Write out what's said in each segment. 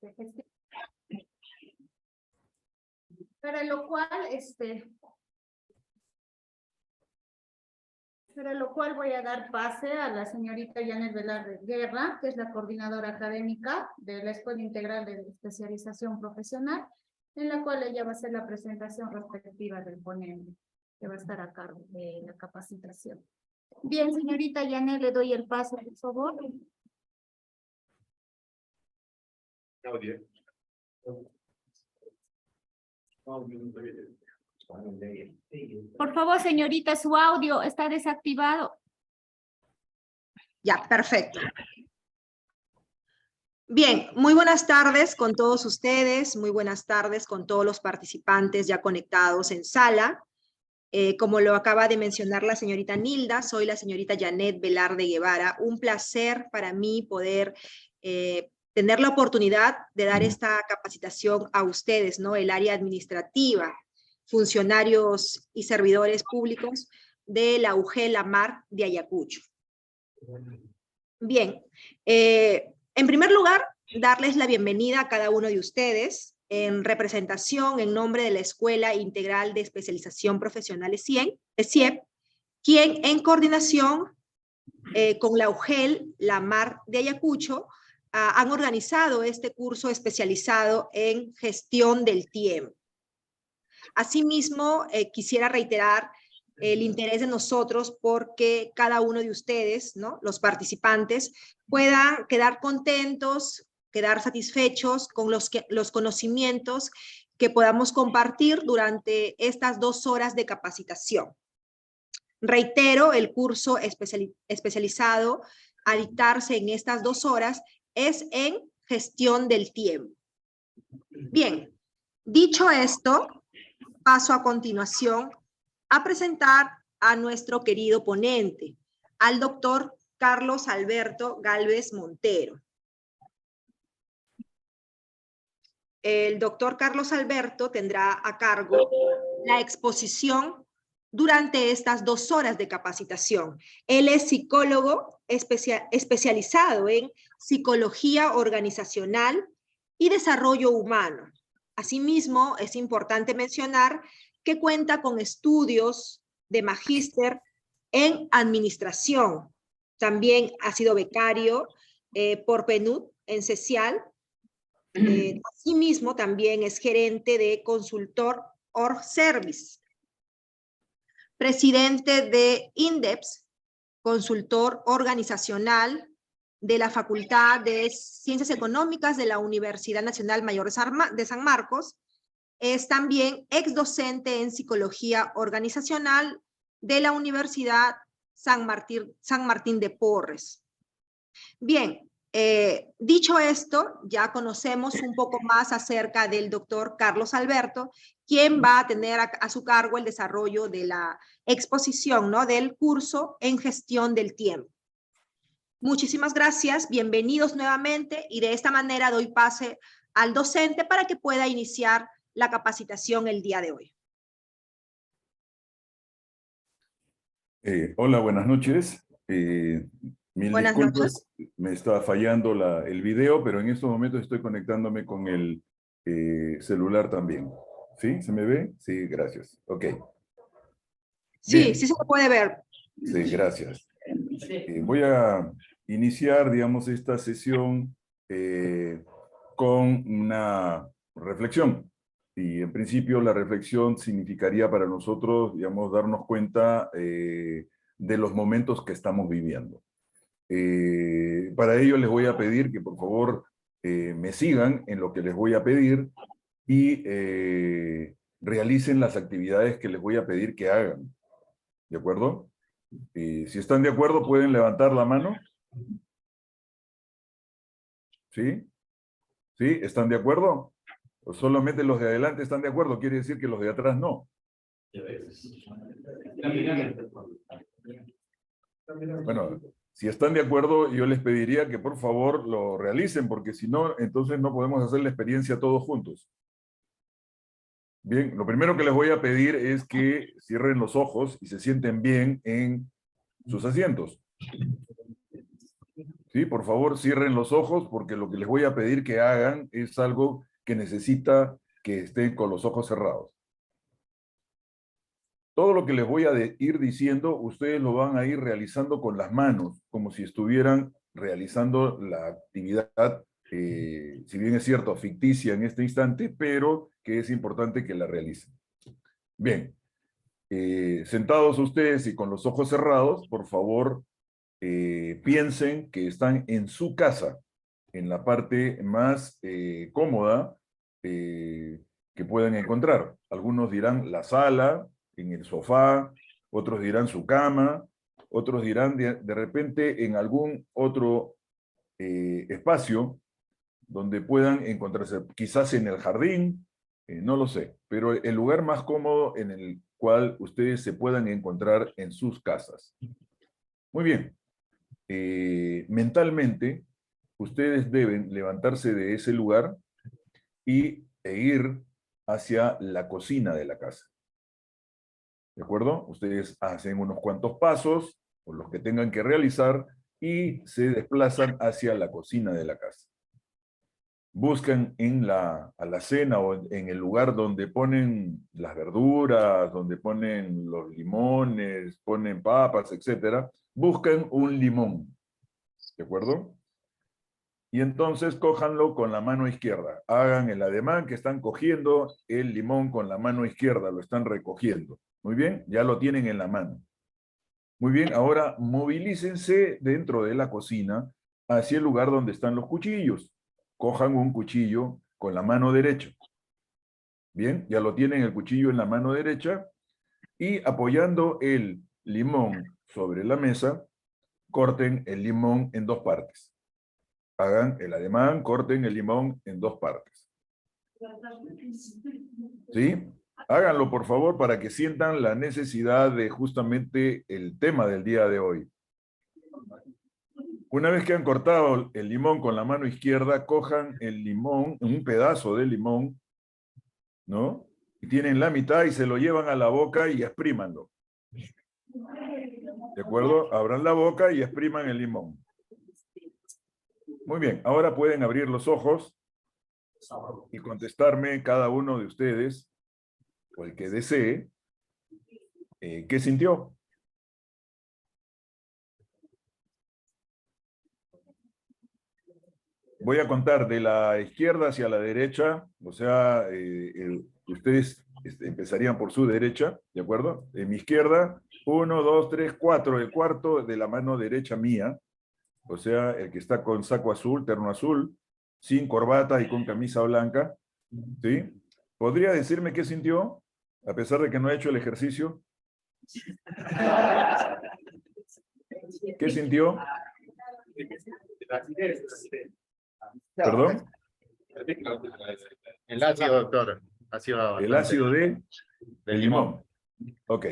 gestión. Para lo cual voy a dar pase a la señorita Janet Velarde Guerra, que es la coordinadora académica de la Escuela Integral de Especialización Profesional, en la cual ella va a hacer la presentación respectiva del ponente, que va a estar a cargo de la capacitación. Bien, señorita Janet, le doy el paso, por favor. Claudia. Por favor, señorita, su audio está desactivado. Ya, perfecto. Bien, muy buenas tardes con todos ustedes, muy buenas tardes con todos los participantes ya conectados en sala. Como lo acaba de mencionar la señorita Nilda, soy la señorita Janet Velarde Guevara. Un placer para mí poder tener la oportunidad de dar esta capacitación a ustedes, ¿no? El área administrativa, funcionarios y servidores públicos de la UGEL AMAR de Ayacucho. Bien, en primer lugar, darles la bienvenida a cada uno de ustedes en representación en nombre de la Escuela Integral de Especialización Profesional ESIEP, quien en coordinación con la UGEL, la MAR de Ayacucho, han organizado este curso especializado en gestión del tiempo. Asimismo, quisiera reiterar el interés de nosotros porque cada uno de ustedes, ¿no?, los participantes, puedan quedar contentos, quedar satisfechos con los conocimientos que podamos compartir durante estas 2 horas de capacitación. Reitero, el curso especializado a dictarse en estas 2 horas es en gestión del tiempo. Bien, dicho esto, paso a continuación a presentar a nuestro querido ponente, al doctor Carlos Alberto Gálvez Montero. El doctor Carlos Alberto tendrá a cargo la exposición durante estas 2 horas de capacitación. Él es psicólogo especializado en psicología organizacional y desarrollo humano. Asimismo, es importante mencionar que cuenta con estudios de magíster en administración. También ha sido becario por PNUD en CECIAL. Asimismo, también es gerente de consultor Org Service, presidente de INDEPS, consultor organizacional de la Facultad de Ciencias Económicas de la Universidad Nacional Mayor de San Marcos. Es también ex docente en psicología organizacional de la Universidad San Martín de Porres. Bien, dicho esto, ya conocemos un poco más acerca del doctor Carlos Alberto, quien va a tener a su cargo el desarrollo de la exposición, ¿no?, del curso en gestión del tiempo. Muchísimas gracias, bienvenidos nuevamente, y de esta manera doy pase al docente para que pueda iniciar la capacitación el día de hoy. Hola, buenas noches. Buenas noches. Me está fallando el video, pero en estos momentos estoy conectándome con el celular también. ¿Sí? ¿Se me ve? Sí, gracias. Ok. Sí, Bien. sí se puede ver. Sí, gracias. Voy a iniciar, digamos, esta sesión con una reflexión. Y en principio la reflexión significaría para nosotros, digamos, darnos cuenta de los momentos que estamos viviendo. Para ello les voy a pedir que por favor me sigan en lo que les voy a pedir y realicen las actividades que les voy a pedir que hagan. ¿De acuerdo? Si están de acuerdo, pueden levantar la mano. ¿Sí? ¿Sí? ¿Están de acuerdo? ¿O solamente los de adelante están de acuerdo? Quiere decir que los de atrás no. Bueno, si están de acuerdo, yo les pediría que por favor lo realicen, porque si no, entonces no podemos hacer la experiencia todos juntos. Bien, lo primero que les voy a pedir es que cierren los ojos y se sienten bien en sus asientos. Sí, por favor, cierren los ojos porque lo que les voy a pedir que hagan es algo que necesita que estén con los ojos cerrados. Todo lo que les voy a ir diciendo, ustedes lo van a ir realizando con las manos, como si estuvieran realizando la actividad, si bien es cierto, ficticia en este instante, pero que es importante que la realicen. Bien, sentados ustedes y con los ojos cerrados, por favor, piensen que están en su casa, en la parte más cómoda que puedan encontrar. Algunos dirán la sala, en el sofá, otros dirán su cama, otros dirán de repente en algún otro espacio donde puedan encontrarse, quizás en el jardín, no lo sé, pero el lugar más cómodo en el cual ustedes se puedan encontrar en sus casas. Muy bien. Mentalmente, ustedes deben levantarse de ese lugar e ir hacia la cocina de la casa. ¿De acuerdo? Ustedes hacen unos cuantos pasos, o los que tengan que realizar, y se desplazan hacia la cocina de la casa. Buscan en la alacena o en el lugar donde ponen las verduras, donde ponen los limones, ponen papas, etc. Buscan un limón. ¿De acuerdo? Y entonces cójanlo con la mano izquierda. Hagan el ademán que están cogiendo el limón con la mano izquierda, lo están recogiendo. Muy bien, ya lo tienen en la mano. Muy bien, ahora movilícense dentro de la cocina hacia el lugar donde están los cuchillos. Cojan un cuchillo con la mano derecha. Bien, ya lo tienen el cuchillo en la mano derecha y apoyando el limón sobre la mesa, corten el limón en dos partes. Hagan el ademán, corten el limón en dos partes. ¿Sí? Háganlo, por favor, para que sientan la necesidad de justamente el tema del día de hoy. Una vez que han cortado el limón con la mano izquierda, cojan el limón, un pedazo de limón, ¿no? Y tienen la mitad y se lo llevan a la boca y exprímanlo. ¿De acuerdo? Abran la boca y expriman el limón. Muy bien, ahora pueden abrir los ojos y contestarme cada uno de ustedes, o el que desee, ¿qué sintió? Voy a contar de la izquierda hacia la derecha, o sea, ustedes empezarían por su derecha, ¿de acuerdo? En mi izquierda, 1, 2, 3, 4, el cuarto de la mano derecha mía, o sea, el que está con saco azul, terno azul, sin corbata y con camisa blanca, ¿sí? ¿Podría decirme qué sintió, a pesar de que no ha hecho el ejercicio? ¿Qué sintió? ¿Perdón? El ácido, doctor. El ácido de limón. Ok.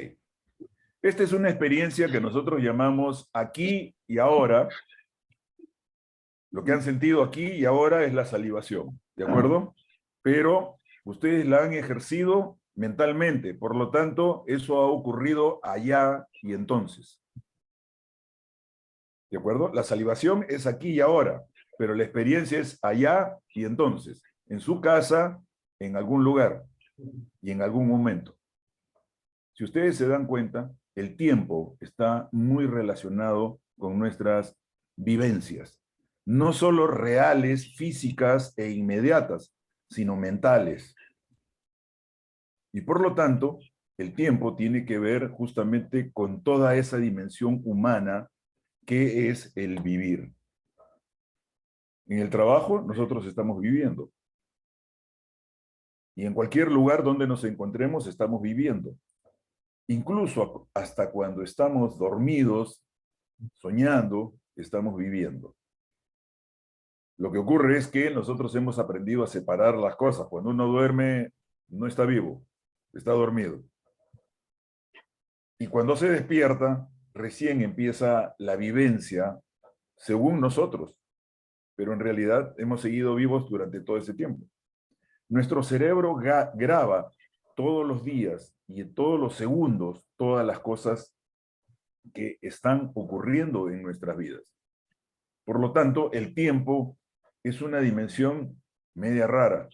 Esta es una experiencia que nosotros llamamos aquí y ahora. Lo que han sentido aquí y ahora es la salivación, ¿de acuerdo? Pero ustedes la han ejercido mentalmente, por lo tanto, eso ha ocurrido allá y entonces. ¿De acuerdo? La salivación es aquí y ahora, pero la experiencia es allá y entonces, en su casa, en algún lugar y en algún momento. Si ustedes se dan cuenta, el tiempo está muy relacionado con nuestras vivencias, no solo reales, físicas e inmediatas, sino mentales. Y por lo tanto, el tiempo tiene que ver justamente con toda esa dimensión humana que es el vivir. En el trabajo nosotros estamos viviendo. Y en cualquier lugar donde nos encontremos estamos viviendo. Incluso hasta cuando estamos dormidos, soñando, estamos viviendo. Lo que ocurre es que nosotros hemos aprendido a separar las cosas. Cuando uno duerme, no está vivo, está dormido. Y cuando se despierta, recién empieza la vivencia según nosotros. Pero en realidad hemos seguido vivos durante todo ese tiempo. Nuestro cerebro graba todos los días y en todos los segundos todas las cosas que están ocurriendo en nuestras vidas. Por lo tanto, el tiempo es una dimensión media rara.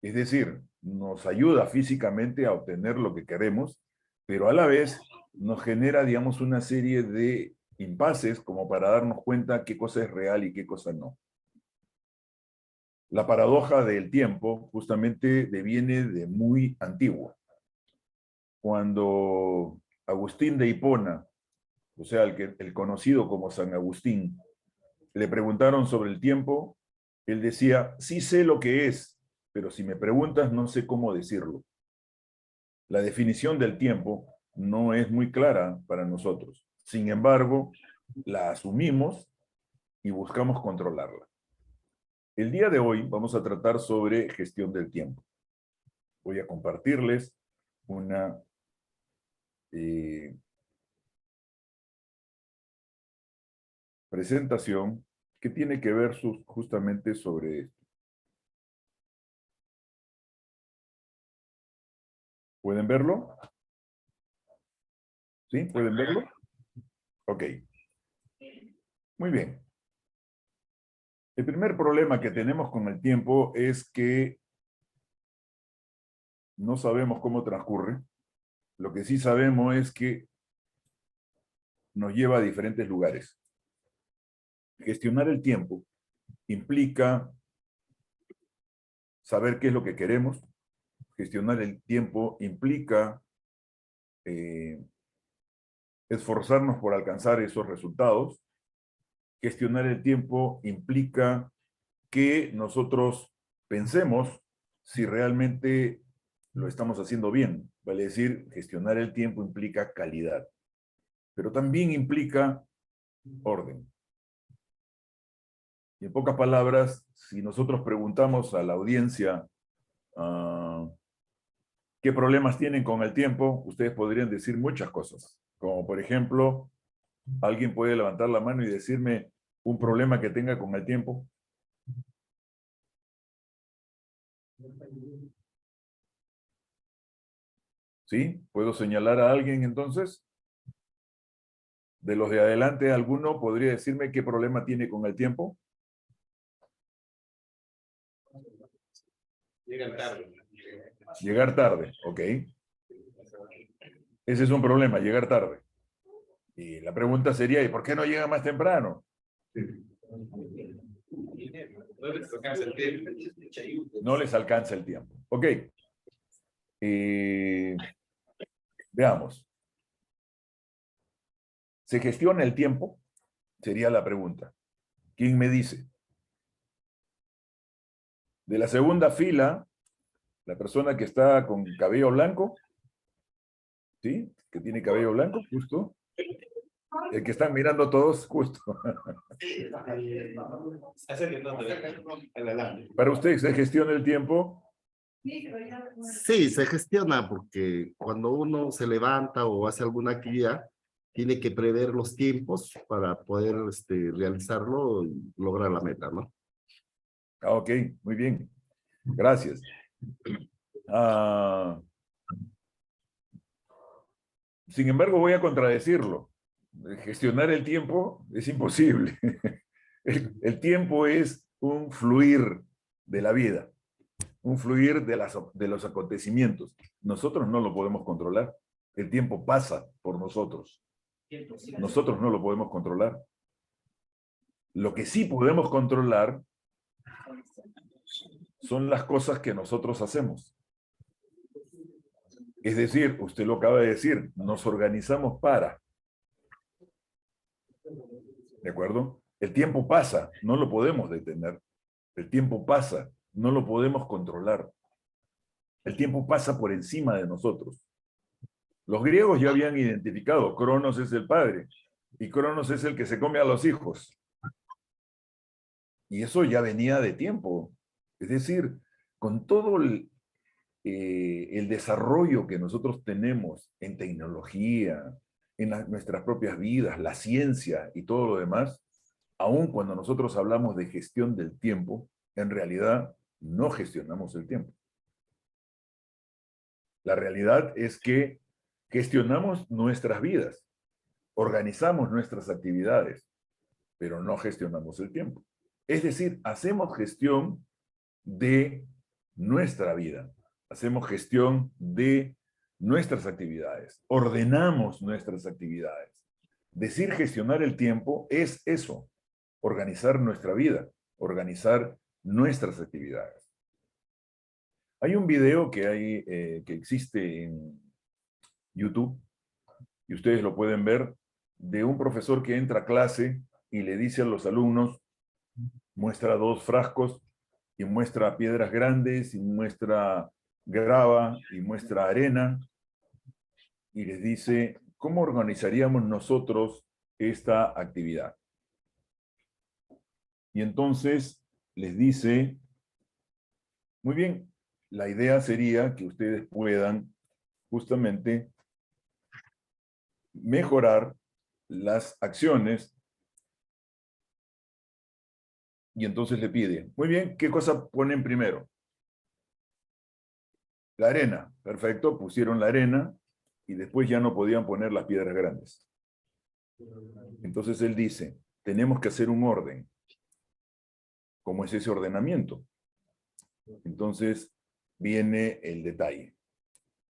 Es decir, nos ayuda físicamente a obtener lo que queremos, pero a la vez nos genera, digamos, una serie de impases como para darnos cuenta qué cosa es real y qué cosa no. La paradoja del tiempo justamente deviene de muy antiguo. Cuando Agustín de Hipona, o sea, el conocido como San Agustín, le preguntaron sobre el tiempo, él decía, sí sé lo que es, pero si me preguntas no sé cómo decirlo. La definición del tiempo no es muy clara para nosotros. Sin embargo, la asumimos y buscamos controlarla. El día de hoy vamos a tratar sobre gestión del tiempo. Voy a compartirles una presentación que tiene que ver justamente sobre esto. ¿Pueden verlo? ¿Sí? ¿Pueden verlo? Ok. Muy bien. El primer problema que tenemos con el tiempo es que no sabemos cómo transcurre. Lo que sí sabemos es que nos lleva a diferentes lugares. Gestionar el tiempo implica saber qué es lo que queremos. Gestionar el tiempo implica esforzarnos por alcanzar esos resultados. Gestionar el tiempo implica que nosotros pensemos si realmente lo estamos haciendo bien. Vale decir, gestionar el tiempo implica calidad, pero también implica orden. Y en pocas palabras, si nosotros preguntamos a la audiencia qué problemas tienen con el tiempo, ustedes podrían decir muchas cosas. Como por ejemplo, alguien puede levantar la mano y decirme un problema que tenga con el tiempo. ¿Sí? ¿Puedo señalar a alguien entonces? De los de adelante, ¿alguno podría decirme qué problema tiene con el tiempo? Llegan tarde. Llegar tarde, ok. Ese es un problema, llegar tarde. Y la pregunta sería, ¿y por qué no llega más temprano? No les alcanza el tiempo. Ok. Veamos. ¿Se gestiona el tiempo? Sería la pregunta. ¿Quién me dice? De la segunda fila, la persona que está con cabello blanco, ¿sí? Que tiene cabello blanco, justo. El que están mirando todos, justo. Para usted, ¿se gestiona el tiempo? Sí, se gestiona porque cuando uno se levanta o hace alguna actividad, tiene que prever los tiempos para poder realizarlo y lograr la meta, ¿no? Ah, ok, muy bien. Gracias. Sin embargo, voy a contradecirlo. Gestionar el tiempo es imposible. El tiempo es un fluir de la vida, un fluir de los acontecimientos. Nosotros no lo podemos controlar. El tiempo pasa por nosotros. Nosotros no lo podemos controlar. Lo que sí podemos controlar son las cosas que nosotros hacemos. Es decir, usted lo acaba de decir, nos organizamos para. ¿De acuerdo? El tiempo pasa, no lo podemos detener. El tiempo pasa, no lo podemos controlar. El tiempo pasa por encima de nosotros. Los griegos ya habían identificado, Cronos es el padre, y Cronos es el que se come a los hijos. Y eso ya venía de tiempo. Es decir, con todo el desarrollo que nosotros tenemos en tecnología, en nuestras propias vidas, la ciencia y todo lo demás, aun cuando nosotros hablamos de gestión del tiempo, en realidad no gestionamos el tiempo. La realidad es que gestionamos nuestras vidas, organizamos nuestras actividades, pero no gestionamos el tiempo. Es decir, hacemos gestión de nuestra vida, hacemos gestión de nuestras actividades, ordenamos nuestras actividades. Decir gestionar el tiempo es eso, organizar nuestra vida, organizar nuestras actividades. Hay un video que existe en YouTube, y ustedes lo pueden ver, de un profesor que entra a clase y le dice a los alumnos, muestra 2 frascos, y muestra piedras grandes, y muestra grava, y muestra arena, y les dice, ¿cómo organizaríamos nosotros esta actividad? Y entonces les dice, muy bien, la idea sería que ustedes puedan justamente mejorar las acciones. Y entonces le pide, muy bien, ¿qué cosa ponen primero? La arena. Perfecto, pusieron la arena y después ya no podían poner las piedras grandes. Entonces él dice, tenemos que hacer un orden. ¿Cómo es ese ordenamiento? Entonces viene el detalle.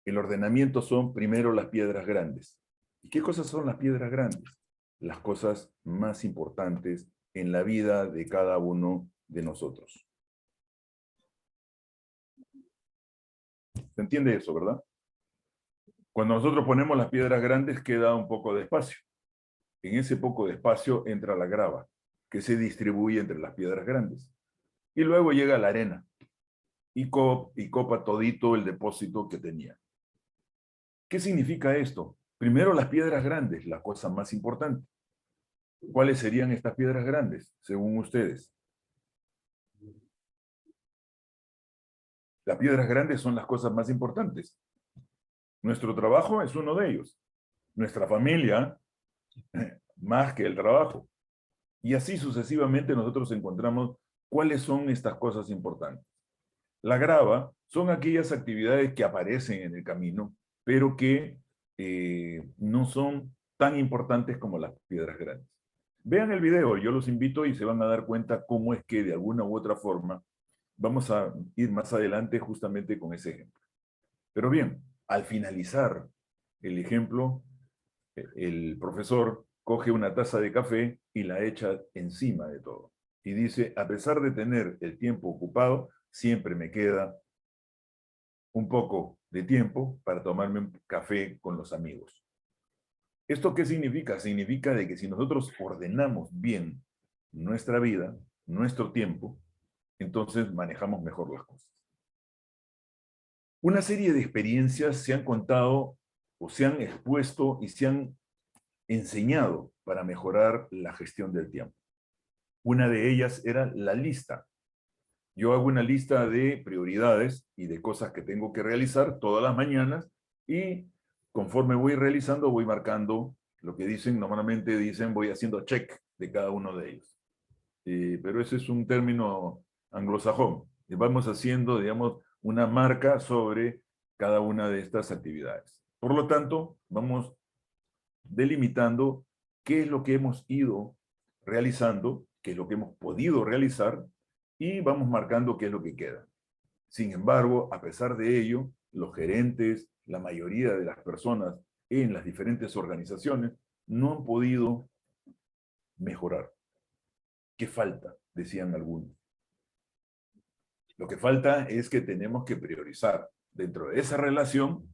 El ordenamiento son primero las piedras grandes. ¿Y qué cosas son las piedras grandes? Las cosas más importantes en la vida de cada uno de nosotros. ¿Se entiende eso, verdad? Cuando nosotros ponemos las piedras grandes queda un poco de espacio. En ese poco de espacio entra la grava, que se distribuye entre las piedras grandes. Y luego llega la arena y copa todito el depósito que tenía. ¿Qué significa esto? Primero las piedras grandes, la cosa más importante. ¿Cuáles serían estas piedras grandes, según ustedes? Las piedras grandes son las cosas más importantes. Nuestro trabajo es uno de ellos. Nuestra familia, más que el trabajo. Y así sucesivamente nosotros encontramos cuáles son estas cosas importantes. La grava son aquellas actividades que aparecen en el camino, pero que no son tan importantes como las piedras grandes. Vean el video, yo los invito y se van a dar cuenta cómo es que de alguna u otra forma vamos a ir más adelante justamente con ese ejemplo. Pero bien, al finalizar el ejemplo, el profesor coge una taza de café y la echa encima de todo. Y dice, a pesar de tener el tiempo ocupado, siempre me queda un poco de tiempo para tomarme un café con los amigos. ¿Esto qué significa? Significa de que si nosotros ordenamos bien nuestra vida, nuestro tiempo, entonces manejamos mejor las cosas. Una serie de experiencias se han contado o se han expuesto y se han enseñado para mejorar la gestión del tiempo. Una de ellas era la lista. Yo hago una lista de prioridades y de cosas que tengo que realizar todas las mañanas y conforme voy realizando voy marcando lo que dicen, normalmente dicen voy haciendo check de cada uno de ellos. Pero ese es un término anglosajón. Vamos haciendo, digamos, una marca sobre cada una de estas actividades. Por lo tanto, vamos delimitando qué es lo que hemos ido realizando, qué es lo que hemos podido realizar, y vamos marcando qué es lo que queda. Sin embargo, a pesar de ello, los gerentes, la mayoría de las personas en las diferentes organizaciones, no han podido mejorar. ¿Qué falta? Decían algunos. Lo que falta es que tenemos que priorizar. Dentro de esa relación,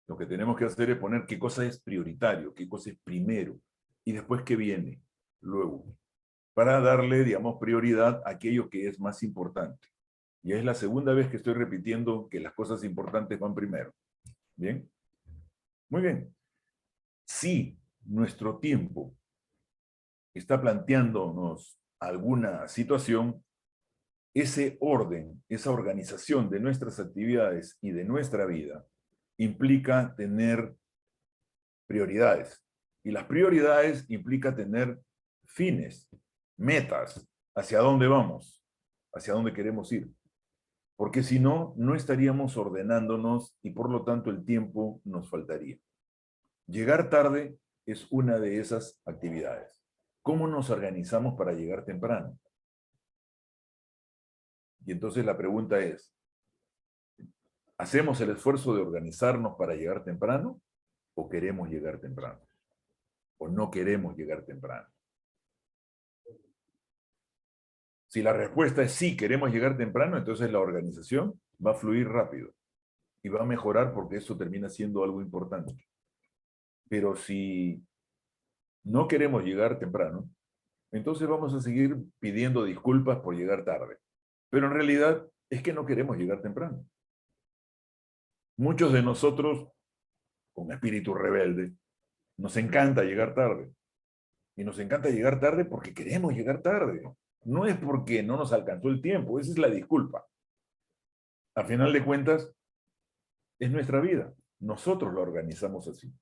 lo que tenemos que hacer es poner qué cosa es prioritario, qué cosa es primero, y después qué viene luego, para darle, digamos, prioridad a aquello que es más importante. Y es la segunda vez que estoy repitiendo que las cosas importantes van primero. ¿Bien? Muy bien. Si nuestro tiempo está planteándonos alguna situación, ese orden, esa organización de nuestras actividades y de nuestra vida implica tener prioridades. Y las prioridades implica tener fines, metas, hacia dónde vamos, hacia dónde queremos ir. Porque si no, no estaríamos ordenándonos y por lo tanto el tiempo nos faltaría. Llegar tarde es una de esas actividades. ¿Cómo nos organizamos para llegar temprano? Y entonces la pregunta es, ¿hacemos el esfuerzo de organizarnos para llegar temprano o queremos llegar temprano? ¿O no queremos llegar temprano? Si la respuesta es sí, queremos llegar temprano, entonces la organización va a fluir rápido y va a mejorar porque eso termina siendo algo importante. Pero si no queremos llegar temprano, entonces vamos a seguir pidiendo disculpas por llegar tarde. Pero en realidad es que no queremos llegar temprano. Muchos de nosotros, con espíritu rebelde, nos encanta llegar tarde. Y nos encanta llegar tarde porque queremos llegar tarde. No es porque no nos alcanzó el tiempo, esa es la disculpa. A final de cuentas, es nuestra vida. Nosotros la organizamos así.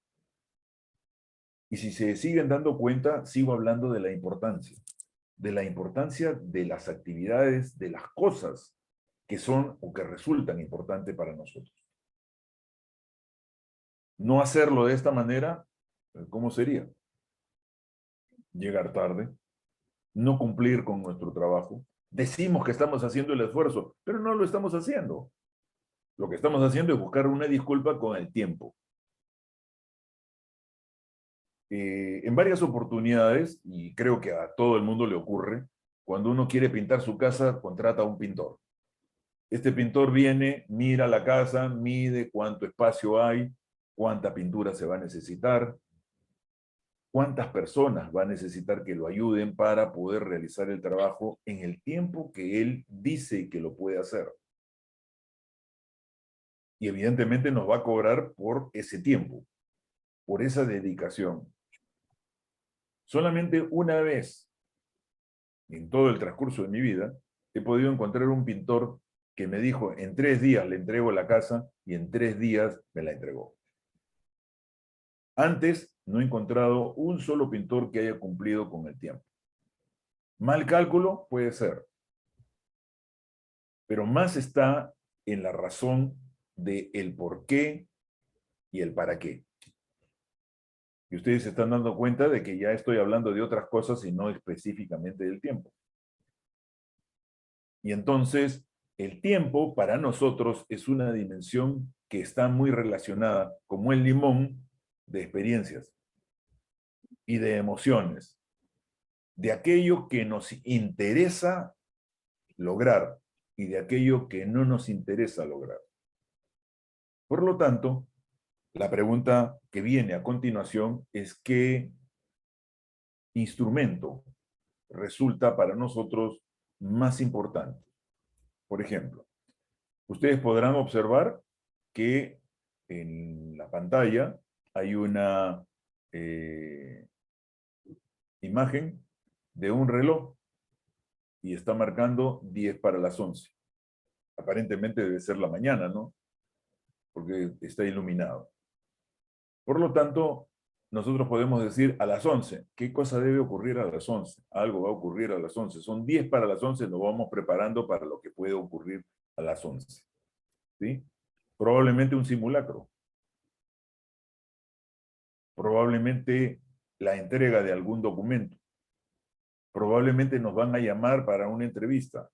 Y si se siguen dando cuenta, sigo hablando de la importancia de las actividades, de las cosas que son o que resultan importantes para nosotros. No hacerlo de esta manera, ¿cómo sería? Llegar tarde, no cumplir con nuestro trabajo. Decimos que estamos haciendo el esfuerzo, pero no lo estamos haciendo. Lo que estamos haciendo es buscar una disculpa con el tiempo. En varias oportunidades, y creo que a todo el mundo le ocurre, cuando uno quiere pintar su casa, contrata a un pintor. Este pintor viene, mira la casa, mide cuánto espacio hay, cuánta pintura se va a necesitar, cuántas personas va a necesitar que lo ayuden para poder realizar el trabajo en el tiempo que él dice que lo puede hacer. Y evidentemente nos va a cobrar por ese tiempo, por esa dedicación. Solamente una vez en todo el transcurso de mi vida he podido encontrar un pintor que me dijo, en 3 días le entrego la casa, y en 3 días me la entregó. Antes no he encontrado un solo pintor que haya cumplido con el tiempo. Mal cálculo puede ser, pero más está en la razón de el por qué y el para qué. Y ustedes se están dando cuenta de que ya estoy hablando de otras cosas y no específicamente del tiempo. Y entonces, el tiempo para nosotros es una dimensión que está muy relacionada, como el limón, de experiencias y de emociones, de aquello que nos interesa lograr y de aquello que no nos interesa lograr. Por lo tanto, la pregunta que viene a continuación es ¿qué instrumento resulta para nosotros más importante? Por ejemplo, ustedes podrán observar que en la pantalla hay una imagen de un reloj y está marcando 10 para las 11. Aparentemente debe ser la mañana, ¿no? Porque está iluminado. Por lo tanto, nosotros podemos decir a las 11, ¿qué cosa debe ocurrir a las 11? Algo va a ocurrir a las 11. Son 10 para las 11, nos vamos preparando para lo que puede ocurrir a las 11. ¿Sí? Probablemente un simulacro. Probablemente la entrega de algún documento. Probablemente nos van a llamar para una entrevista.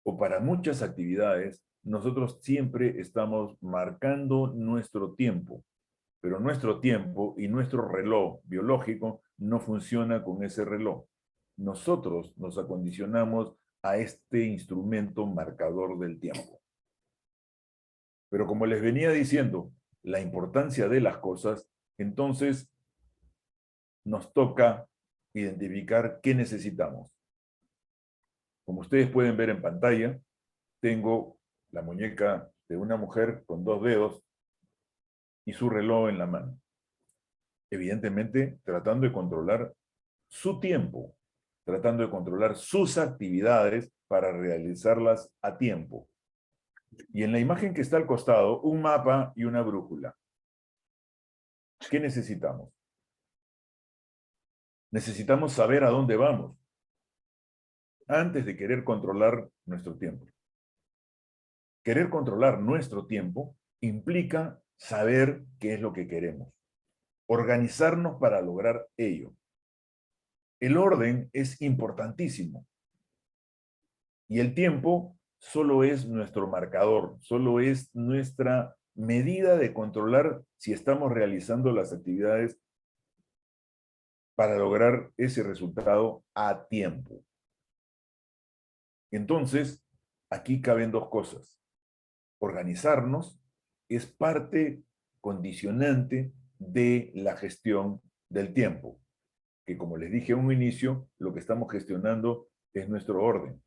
O para muchas actividades, nosotros siempre estamos marcando nuestro tiempo. Pero nuestro tiempo y nuestro reloj biológico no funciona con ese reloj. Nosotros nos acondicionamos a este instrumento marcador del tiempo. Pero como les venía diciendo, la importancia de las cosas, entonces nos toca identificar qué necesitamos. Como ustedes pueden ver en pantalla, tengo la muñeca de una mujer con 2 dedos y su reloj en la mano. Evidentemente, tratando de controlar su tiempo, tratando de controlar sus actividades para realizarlas a tiempo. Y en la imagen que está al costado, un mapa y una brújula. ¿Qué necesitamos? Necesitamos saber a dónde vamos antes de querer controlar nuestro tiempo. Querer controlar nuestro tiempo implica saber qué es lo que queremos, organizarnos para lograr ello. El orden es importantísimo. Y el tiempo solo es nuestro marcador, solo es nuestra medida de controlar si estamos realizando las actividades para lograr ese resultado a tiempo. Entonces, aquí caben dos cosas. Organizarnos es parte condicionante de la gestión del tiempo, que como les dije a un inicio, lo que estamos gestionando es nuestro orden.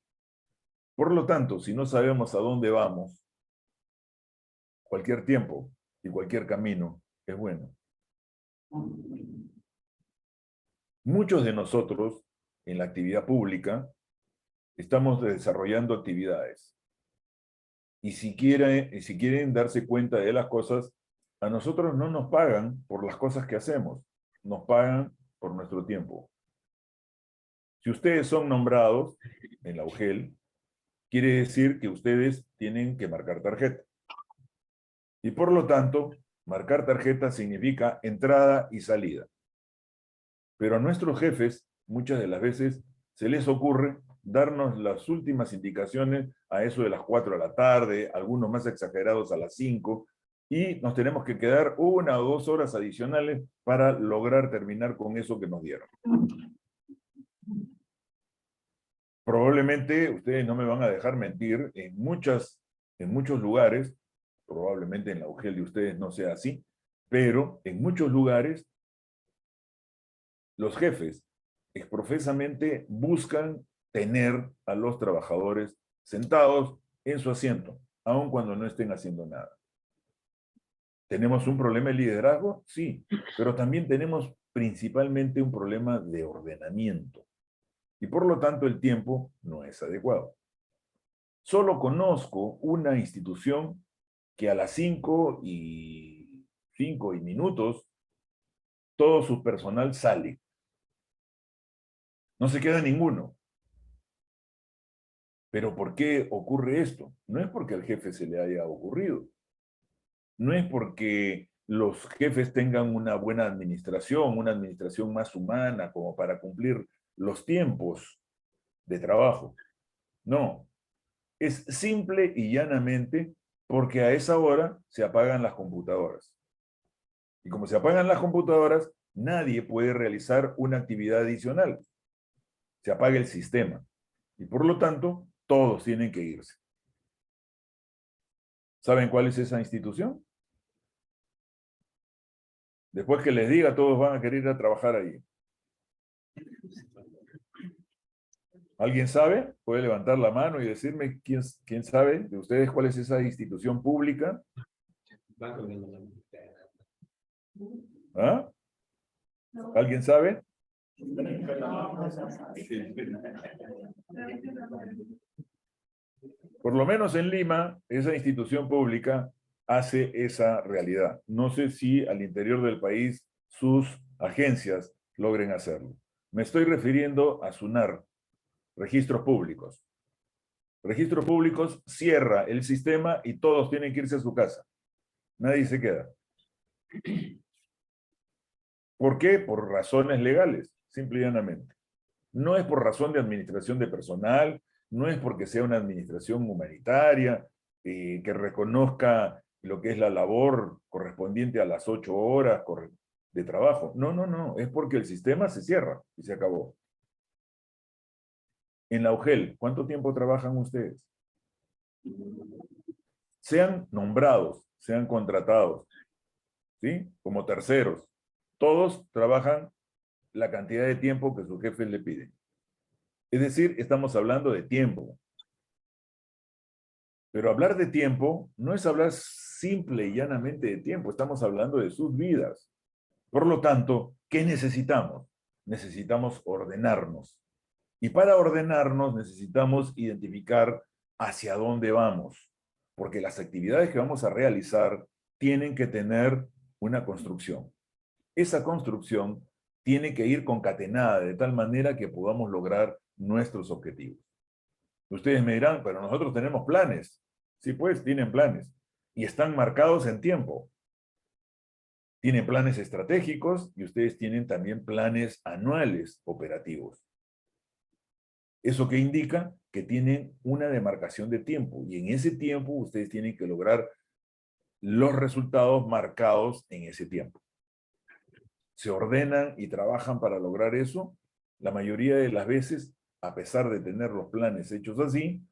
Por lo tanto, si no sabemos a dónde vamos, cualquier tiempo y cualquier camino es bueno. Muchos de nosotros, en la actividad pública, estamos desarrollando actividades. Y si quieren darse cuenta de las cosas, a nosotros no nos pagan por las cosas que hacemos, nos pagan por nuestro tiempo. Si ustedes son nombrados en la UGEL, quiere decir que ustedes tienen que marcar tarjeta. Y por lo tanto, marcar tarjeta significa entrada y salida. Pero a nuestros jefes, muchas de las veces, se les ocurre darnos las últimas indicaciones a eso de las 4 de la tarde, algunos más exagerados a las 5, y nos tenemos que quedar 1 o 2 horas adicionales para lograr terminar con eso que nos dieron. Probablemente, ustedes no me van a dejar mentir, en muchos lugares, probablemente en la UGEL de ustedes no sea así, pero en muchos lugares los jefes exprofesamente buscan tener a los trabajadores sentados en su asiento, aun cuando no estén haciendo nada. ¿Tenemos un problema de liderazgo? Sí, pero también tenemos principalmente un problema de ordenamiento. Y por lo tanto el tiempo no es adecuado. Solo conozco una institución que a las 5 y minutos todo su personal sale. No se queda ninguno. ¿Pero por qué ocurre esto? No es porque al jefe se le haya ocurrido. No es porque los jefes tengan una buena administración, una administración más humana como para cumplir los tiempos de trabajo. No. Es simple y llanamente porque a esa hora se apagan las computadoras. Y como se apagan las computadoras, nadie puede realizar una actividad adicional. Se apaga el sistema. Y por lo tanto, todos tienen que irse. ¿Saben cuál es esa institución? Después que les diga, todos van a querer ir a trabajar ahí. ¿Alguien sabe? Puede levantar la mano y decirme quién sabe de ustedes cuál es esa institución pública. ¿Ah? ¿Alguien sabe? Por lo menos en Lima, esa institución pública hace esa realidad. No sé si al interior del país sus agencias logren hacerlo. Me estoy refiriendo a SUNAR, Registros Públicos. Registros Públicos cierra el sistema y todos tienen que irse a su casa. Nadie se queda. ¿Por qué? Por razones legales, simple y llanamente. No es por razón de administración de personal, no es porque sea una administración humanitaria, que reconozca lo que es la labor correspondiente a las 8 horas de trabajo. No, no, no, es porque el sistema se cierra y se acabó. En la UGEL, ¿cuánto tiempo trabajan ustedes? Sean nombrados, sean contratados, ¿sí? Como terceros. Todos trabajan la cantidad de tiempo que sus jefes le piden. Es decir, estamos hablando de tiempo. Pero hablar de tiempo no es hablar simple y llanamente de tiempo, estamos hablando de sus vidas. Por lo tanto, ¿qué necesitamos? Necesitamos ordenarnos. Y para ordenarnos necesitamos identificar hacia dónde vamos, porque las actividades que vamos a realizar tienen que tener una construcción. Esa construcción tiene que ir concatenada de tal manera que podamos lograr nuestros objetivos. Ustedes me dirán, pero nosotros tenemos planes. Sí, pues, tienen planes. Y están marcados en tiempo. Tienen planes estratégicos y ustedes tienen también planes anuales operativos. ¿Eso qué indica? Que tienen una demarcación de tiempo y en ese tiempo ustedes tienen que lograr los resultados marcados en ese tiempo. Se ordenan y trabajan para lograr eso. La mayoría de las veces, a pesar de tener los planes hechos así,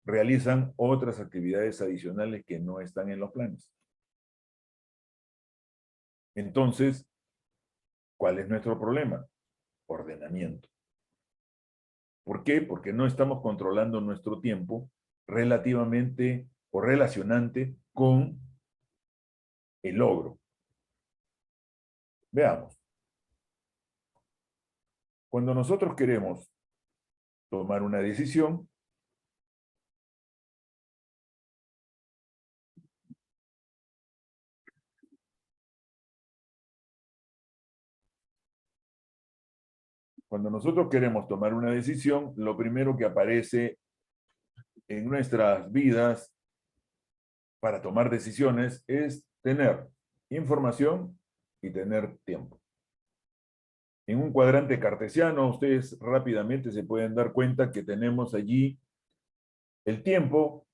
realizan otras actividades adicionales que no están en los planes. Entonces, ¿cuál es nuestro problema? Ordenamiento. ¿Por qué? Porque no estamos controlando nuestro tiempo relativamente o relacionante con el logro. Veamos. Cuando nosotros queremos tomar una decisión, lo primero que aparece en nuestras vidas para tomar decisiones es tener información y tener tiempo. En un cuadrante cartesiano, ustedes rápidamente se pueden dar cuenta que tenemos allí el tiempo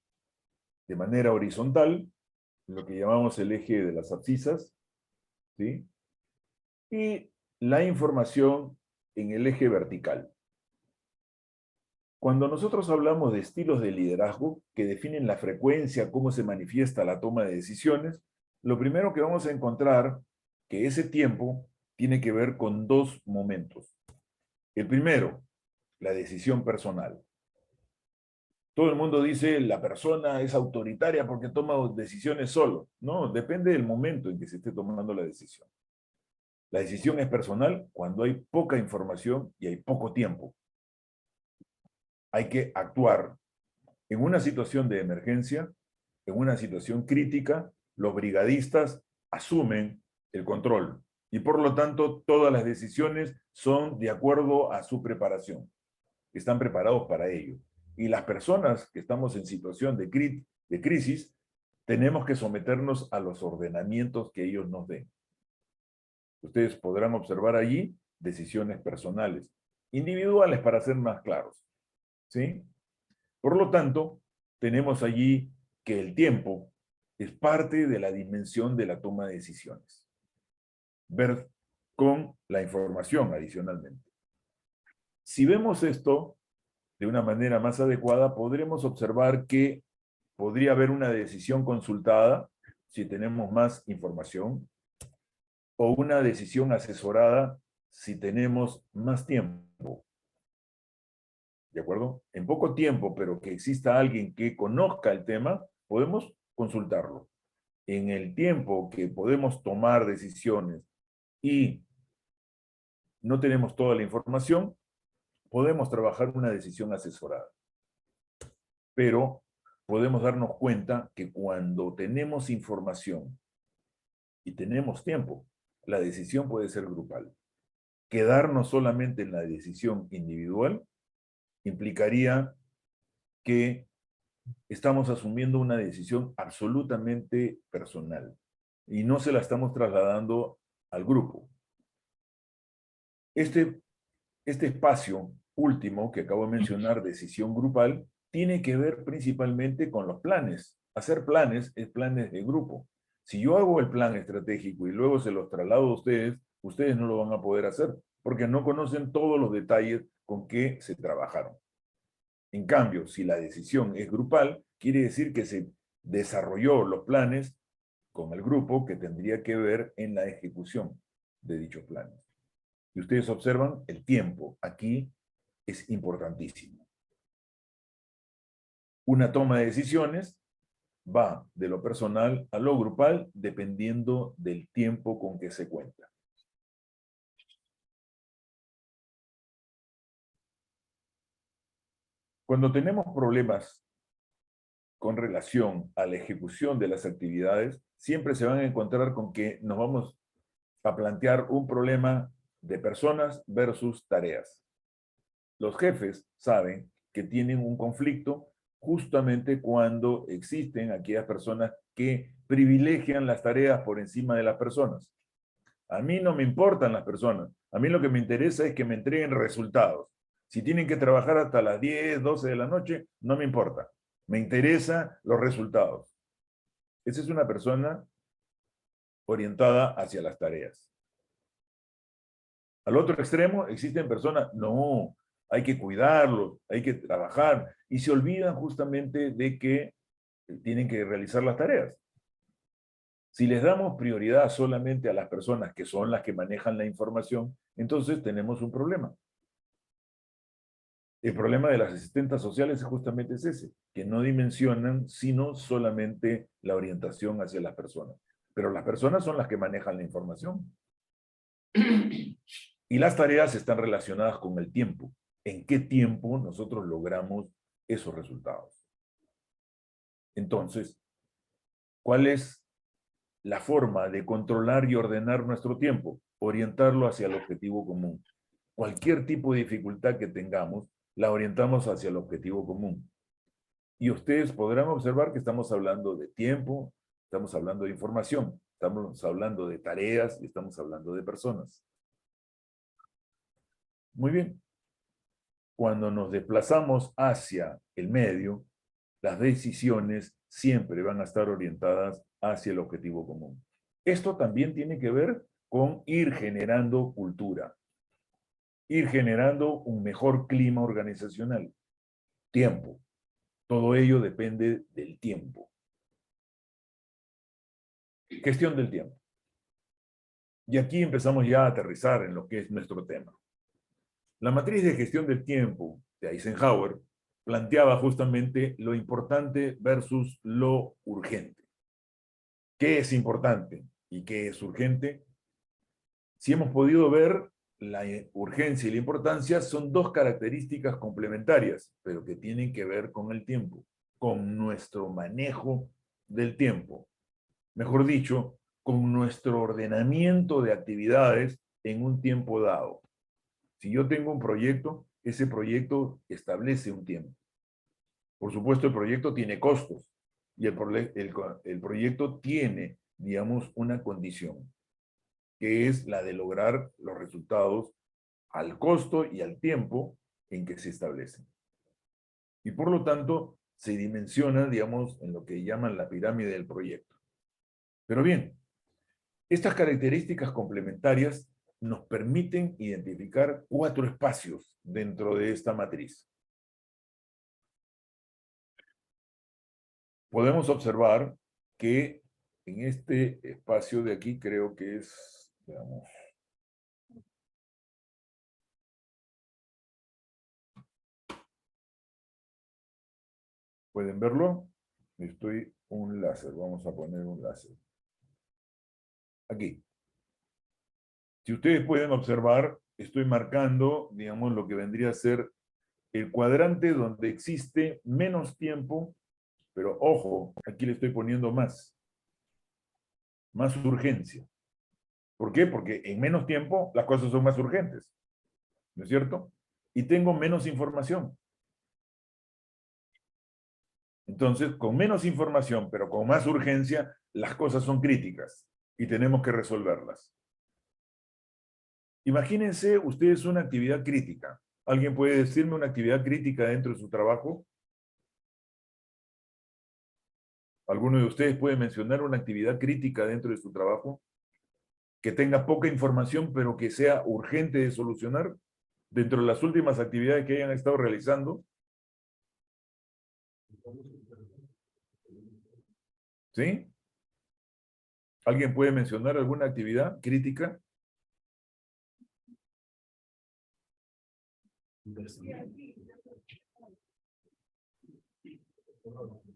de manera horizontal, lo que llamamos el eje de las abscisas, ¿sí? Y la información en el eje vertical. Cuando nosotros hablamos de estilos de liderazgo que definen la frecuencia, cómo se manifiesta la toma de decisiones, lo primero que vamos a encontrar que ese tiempo tiene que ver con dos momentos. El primero, la decisión personal. Todo el mundo dice la persona es autoritaria porque toma decisiones solo. No, depende del momento en que se esté tomando la decisión. La decisión es personal cuando hay poca información y hay poco tiempo. Hay que actuar. En una situación de emergencia, en una situación crítica, los brigadistas asumen el control y por lo tanto todas las decisiones son de acuerdo a su preparación. Están preparados para ello. Y las personas que estamos en situación de crisis, tenemos que someternos a los ordenamientos que ellos nos den. Ustedes podrán observar allí decisiones personales, individuales para ser más claros, ¿sí? Por lo tanto, tenemos allí que el tiempo es parte de la dimensión de la toma de decisiones. Ver con la información adicionalmente. Si vemos esto de una manera más adecuada, podremos observar que podría haber una decisión consultada si tenemos más información o una decisión asesorada si tenemos más tiempo. ¿De acuerdo? En poco tiempo, pero que exista alguien que conozca el tema, podemos consultarlo. En el tiempo que podemos tomar decisiones y no tenemos toda la información, podemos trabajar una decisión asesorada. Pero podemos darnos cuenta que cuando tenemos información y tenemos tiempo, la decisión puede ser grupal. Quedarnos solamente en la decisión individual implicaría que estamos asumiendo una decisión absolutamente personal y no se la estamos trasladando al grupo. Este espacio último que acabo de mencionar, decisión grupal, tiene que ver principalmente con los planes. Hacer planes es planes de grupo. Si yo hago el plan estratégico y luego se los traslado a ustedes, ustedes no lo van a poder hacer, porque no conocen todos los detalles con que se trabajaron. En cambio, si la decisión es grupal, quiere decir que se desarrolló los planes con el grupo que tendría que ver en la ejecución de dichos planes. Y ustedes observan el tiempo. Aquí es importantísimo. Una toma de decisiones va de lo personal a lo grupal dependiendo del tiempo con que se cuenta. Cuando tenemos problemas con relación a la ejecución de las actividades, siempre se van a encontrar con que nos vamos a plantear un problema de personas versus tareas. Los jefes saben que tienen un conflicto justamente cuando existen aquellas personas que privilegian las tareas por encima de las personas. A mí no me importan las personas. A mí lo que me interesa es que me entreguen resultados. Si tienen que trabajar hasta las 10, 12 de la noche, no me importa. Me interesan los resultados. Esa es una persona orientada hacia las tareas. Al otro extremo existen personas, no, hay que cuidarlos, hay que trabajar, y se olvidan justamente de que tienen que realizar las tareas. Si les damos prioridad solamente a las personas que son las que manejan la información, entonces tenemos un problema. El problema de las asistentas sociales justamente es ese, que no dimensionan sino solamente la orientación hacia las personas. Pero las personas son las que manejan la información. Y las tareas están relacionadas con el tiempo. ¿En qué tiempo nosotros logramos esos resultados? Entonces, ¿cuál es la forma de controlar y ordenar nuestro tiempo? Orientarlo hacia el objetivo común. Cualquier tipo de dificultad que tengamos, la orientamos hacia el objetivo común. Y ustedes podrán observar que estamos hablando de tiempo, estamos hablando de información, estamos hablando de tareas y estamos hablando de personas. Muy bien. Cuando nos desplazamos hacia el medio, las decisiones siempre van a estar orientadas hacia el objetivo común. Esto también tiene que ver con ir generando cultura, ir generando un mejor clima organizacional. Tiempo. Todo ello depende del tiempo. Gestión del tiempo. Y aquí empezamos ya a aterrizar en lo que es nuestro tema. La matriz de gestión del tiempo de Eisenhower planteaba justamente lo importante versus lo urgente. ¿Qué es importante y qué es urgente? Si hemos podido ver, la urgencia y la importancia son dos características complementarias, pero que tienen que ver con el tiempo, con nuestro manejo del tiempo. Mejor dicho, con nuestro ordenamiento de actividades en un tiempo dado. Si yo tengo un proyecto, ese proyecto establece un tiempo. Por supuesto, el proyecto tiene costos y el proyecto tiene, digamos, una condición, que es la de lograr los resultados al costo y al tiempo en que se establecen. Y por lo tanto, se dimensiona, digamos, en lo que llaman la pirámide del proyecto. Pero bien, estas características complementarias nos permiten identificar 4 espacios dentro de esta matriz. Podemos observar que en este espacio de aquí creo que es, veamos, ¿pueden verlo? Estoy un láser, vamos a poner un láser. Aquí. Si ustedes pueden observar, estoy marcando, digamos, lo que vendría a ser el cuadrante donde existe menos tiempo, pero ojo, aquí le estoy poniendo más urgencia. ¿Por qué? Porque en menos tiempo las cosas son más urgentes, ¿no es cierto? Y tengo menos información. Entonces, con menos información, pero con más urgencia, las cosas son críticas y tenemos que resolverlas. Imagínense ustedes una actividad crítica. ¿Alguien puede decirme una actividad crítica dentro de su trabajo? ¿Alguno de ustedes puede mencionar una actividad crítica dentro de su trabajo? Que tenga poca información, pero que sea urgente de solucionar dentro de las últimas actividades que hayan estado realizando. ¿Sí? ¿Alguien puede mencionar alguna actividad crítica?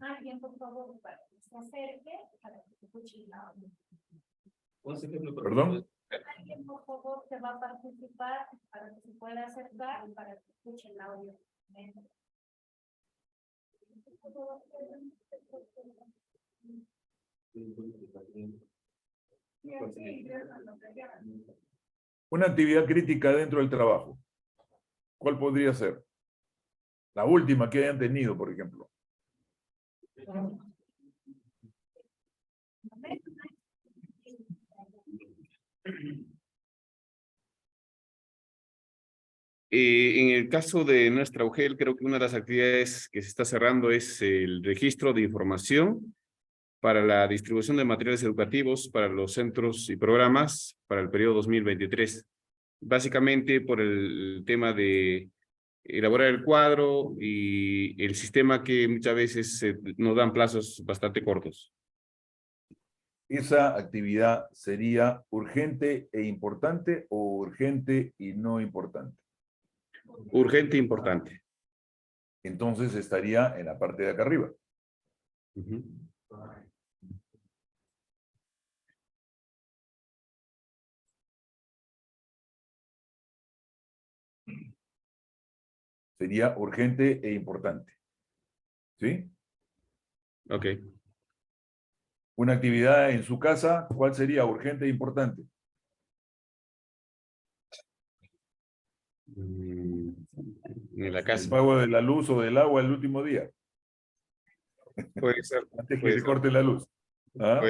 Alguien, por favor, para que se acerque, para que se escuche el audio. ¿Perdón? Alguien, por favor, que va a participar para que se pueda acercar y para que escuche el audio. Una actividad crítica dentro del trabajo. ¿Cuál podría ser? La última que hayan tenido, por ejemplo. En el caso de nuestra UGEL, creo que una de las actividades que se está cerrando es el registro de información para la distribución de materiales educativos para los centros y programas para el periodo 2023. Básicamente por el tema de elaborar el cuadro y el sistema que muchas veces nos dan plazos bastante cortos. ¿Esa actividad sería urgente e importante o urgente y no importante? Urgente e importante. Entonces estaría en la parte de acá arriba. Ujú. Sería urgente e importante. ¿Sí? Ok. Una actividad en su casa, ¿cuál sería urgente e importante? En la El casa. pago de la luz o del agua el último día, Puede ser. antes que Puede se ser. corte la luz. ¿Ah?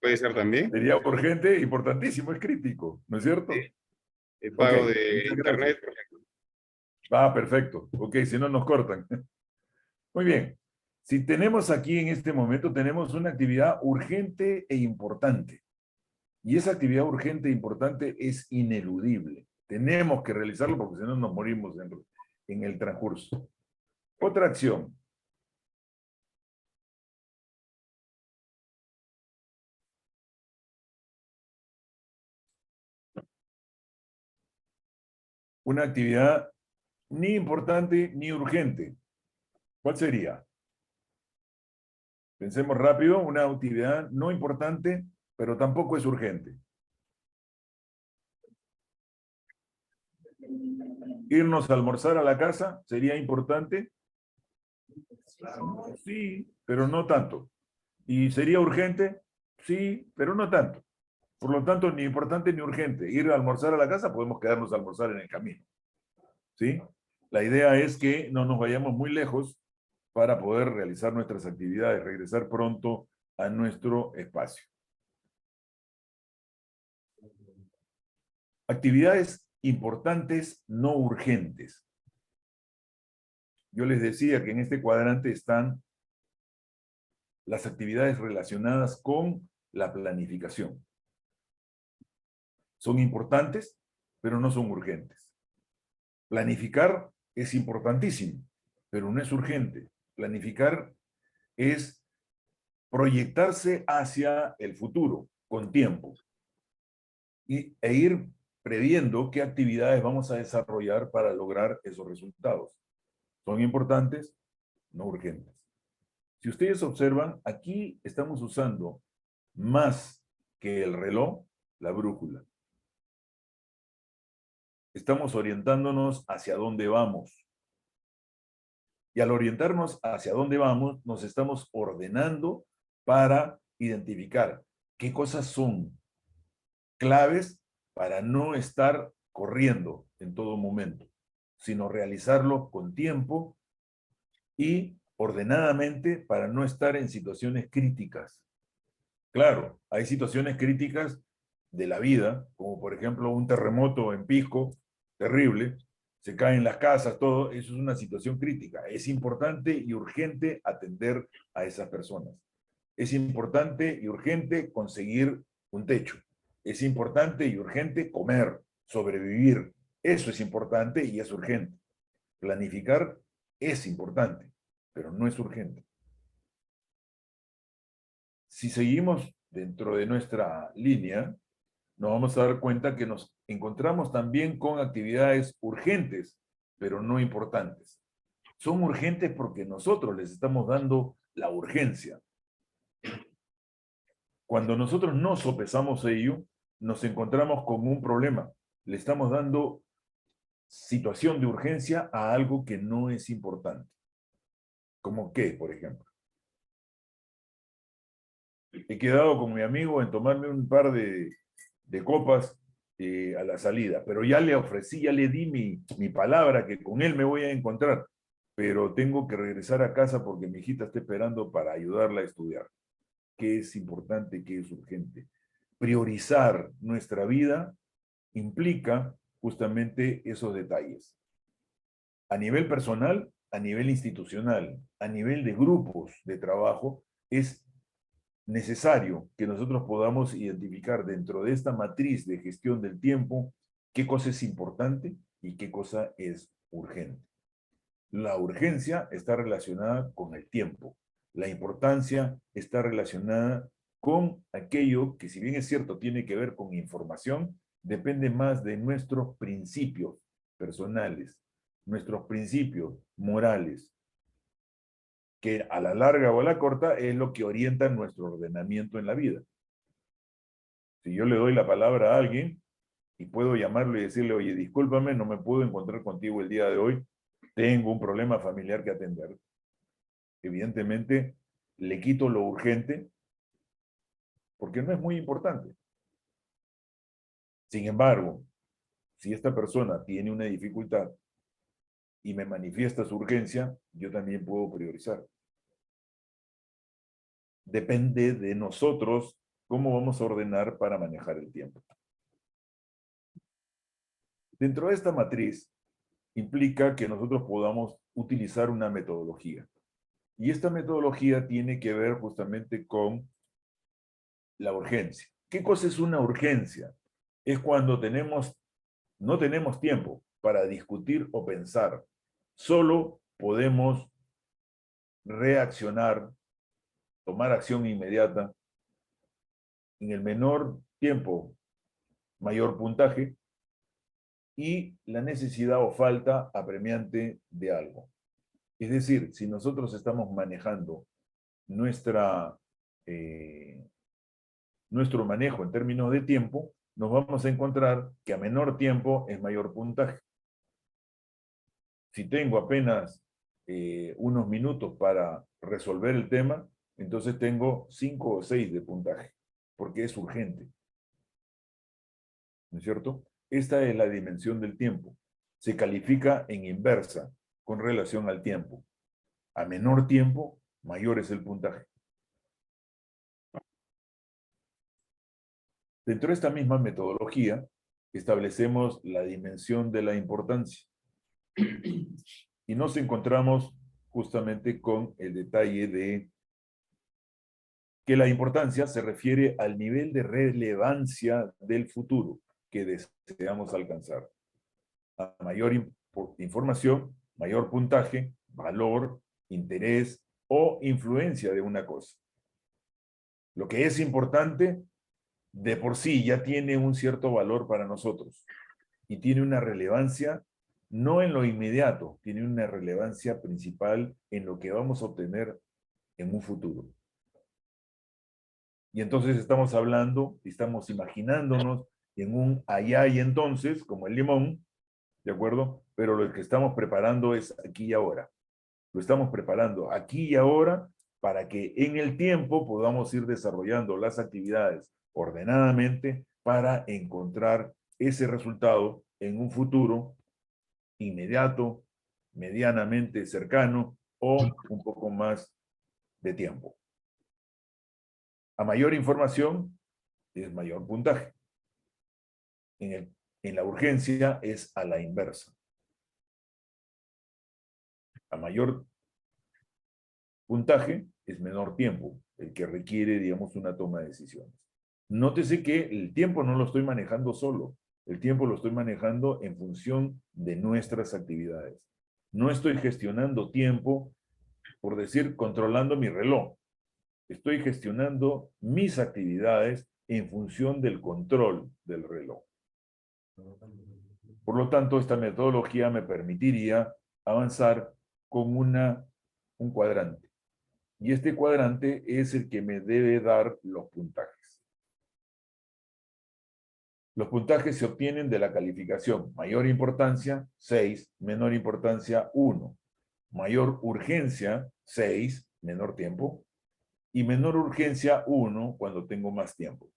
Puede ser también. Sería urgente, importantísimo, es crítico, ¿no es cierto? Sí. El Ok, pago de muchas internet, gracias. por ejemplo. Ah, perfecto. Ok, si no nos cortan. Muy bien. Si tenemos aquí en este momento, tenemos una actividad urgente e importante. Y esa actividad urgente e importante es ineludible. Tenemos que realizarlo porque si no nos morimos en el transcurso. Otra acción. Una actividad ni importante ni urgente. ¿Cuál sería? Pensemos rápido, una actividad no importante, pero tampoco es urgente. Irnos a almorzar a la casa sería importante. Sí, pero no tanto. ¿Y sería urgente? Sí, pero no tanto. Por lo tanto, ni importante ni urgente. Ir a almorzar a la casa, podemos quedarnos a almorzar en el camino. ¿Sí? La idea es que no nos vayamos muy lejos para poder realizar nuestras actividades, regresar pronto a nuestro espacio. Actividades importantes no urgentes. Yo les decía que en este cuadrante están las actividades relacionadas con la planificación. Son importantes, pero no son urgentes. Planificar es importantísimo, pero no es urgente. Planificar es proyectarse hacia el futuro con tiempo e ir previendo qué actividades vamos a desarrollar para lograr esos resultados. Son importantes, no urgentes. Si ustedes observan, aquí estamos usando más que el reloj, la brújula. Estamos orientándonos hacia dónde vamos. Y al orientarnos hacia dónde vamos, nos estamos ordenando para identificar qué cosas son claves para no estar corriendo en todo momento, sino realizarlo con tiempo y ordenadamente para no estar en situaciones críticas. Claro, hay situaciones críticas de la vida, como por ejemplo un terremoto en Pisco, terrible, se caen las casas, todo, eso es una situación crítica. Es importante y urgente atender a esas personas. Es importante y urgente conseguir un techo. Es importante y urgente comer, sobrevivir. Eso es importante y es urgente. Planificar es importante, pero no es urgente. Si seguimos dentro de nuestra línea, nos vamos a dar cuenta que nos encontramos también con actividades urgentes, pero no importantes. Son urgentes porque nosotros les estamos dando la urgencia. Cuando nosotros no sopesamos ello, nos encontramos con un problema. Le estamos dando situación de urgencia a algo que no es importante. ¿Cómo qué, por ejemplo? He quedado con mi amigo en tomarme un par de copas a la salida, pero ya le ofrecí, ya le di mi palabra que con él me voy a encontrar. pero tengo que regresar a casa porque mi hijita está esperando para ayudarla a estudiar. ¿Qué es importante, qué es urgente? Priorizar nuestra vida implica justamente esos detalles. A nivel personal, a nivel institucional, a nivel de grupos de trabajo, es necesario que nosotros podamos identificar dentro de esta matriz de gestión del tiempo qué cosa es importante y qué cosa es urgente. La urgencia está relacionada con el tiempo. La importancia está relacionada con aquello que, si bien es cierto, tiene que ver con información, depende más de nuestros principios personales, nuestros principios morales, que a la larga o a la corta es lo que orienta nuestro ordenamiento en la vida. Si yo le doy la palabra a alguien y puedo llamarlo y decirle, oye, discúlpame, no me puedo encontrar contigo el día de hoy, tengo un problema familiar que atender. Evidentemente, le quito lo urgente porque no es muy importante. Sin embargo, si esta persona tiene una dificultad y me manifiesta su urgencia, yo también puedo priorizar. Depende de nosotros cómo vamos a ordenar para manejar el tiempo. Dentro de esta matriz implica que nosotros podamos utilizar una metodología. Y esta metodología tiene que ver justamente con la urgencia. ¿Qué cosa es una urgencia? Es cuando no tenemos tiempo para discutir o pensar. Solo podemos reaccionar, tomar acción inmediata en el menor tiempo, mayor puntaje, y la necesidad o falta apremiante de algo. Es decir, si nosotros estamos manejando nuestro manejo en términos de tiempo, nos vamos a encontrar que a menor tiempo es mayor puntaje. Si tengo apenas unos minutos para resolver el tema, entonces tengo 5 o 6 de puntaje, porque es urgente. ¿No es cierto? Esta es la dimensión del tiempo. Se califica en inversa con relación al tiempo. A menor tiempo, mayor es el puntaje. Dentro de esta misma metodología, establecemos la dimensión de la importancia. Y nos encontramos justamente con el detalle de que la importancia se refiere al nivel de relevancia del futuro que deseamos alcanzar. A mayor información, mayor puntaje, valor, interés o influencia de una cosa. Lo que es importante de por sí ya tiene un cierto valor para nosotros y tiene una relevancia no en lo inmediato, tiene una relevancia principal en lo que vamos a obtener en un futuro. Y entonces estamos hablando, estamos imaginándonos en un allá y entonces, como el limón, ¿de acuerdo? Pero lo que estamos preparando es aquí y ahora. Lo estamos preparando aquí y ahora para que en el tiempo podamos ir desarrollando las actividades ordenadamente para encontrar ese resultado en un futuro inmediato, medianamente cercano o un poco más de tiempo. A mayor información es mayor puntaje. En la urgencia es a la inversa. A mayor puntaje es menor tiempo, el que requiere, digamos, una toma de decisiones. Nótese que el tiempo no lo estoy manejando solo, el tiempo lo estoy manejando en función de nuestras actividades. No estoy gestionando tiempo, por decir, controlando mi reloj. Estoy gestionando mis actividades en función del control del reloj. Por lo tanto, esta metodología me permitiría avanzar con un cuadrante. Y este cuadrante es el que me debe dar los puntajes. Los puntajes se obtienen de la calificación. Mayor importancia, 6. Menor importancia, 1. Mayor urgencia, 6. Menor tiempo. Y menor urgencia, 1, cuando tengo más tiempo.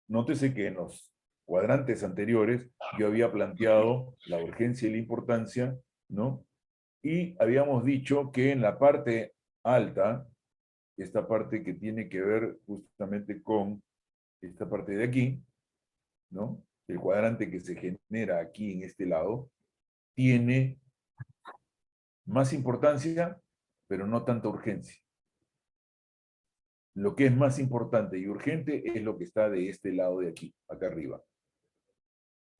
Nótese que en los cuadrantes anteriores yo había planteado la urgencia y la importancia, ¿no? Y habíamos dicho que en la parte alta, esta parte que tiene que ver justamente con esta parte de aquí, ¿no? El cuadrante que se genera aquí en este lado, tiene más importancia, pero no tanta urgencia. Lo que es más importante y urgente es lo que está de este lado de aquí, acá arriba.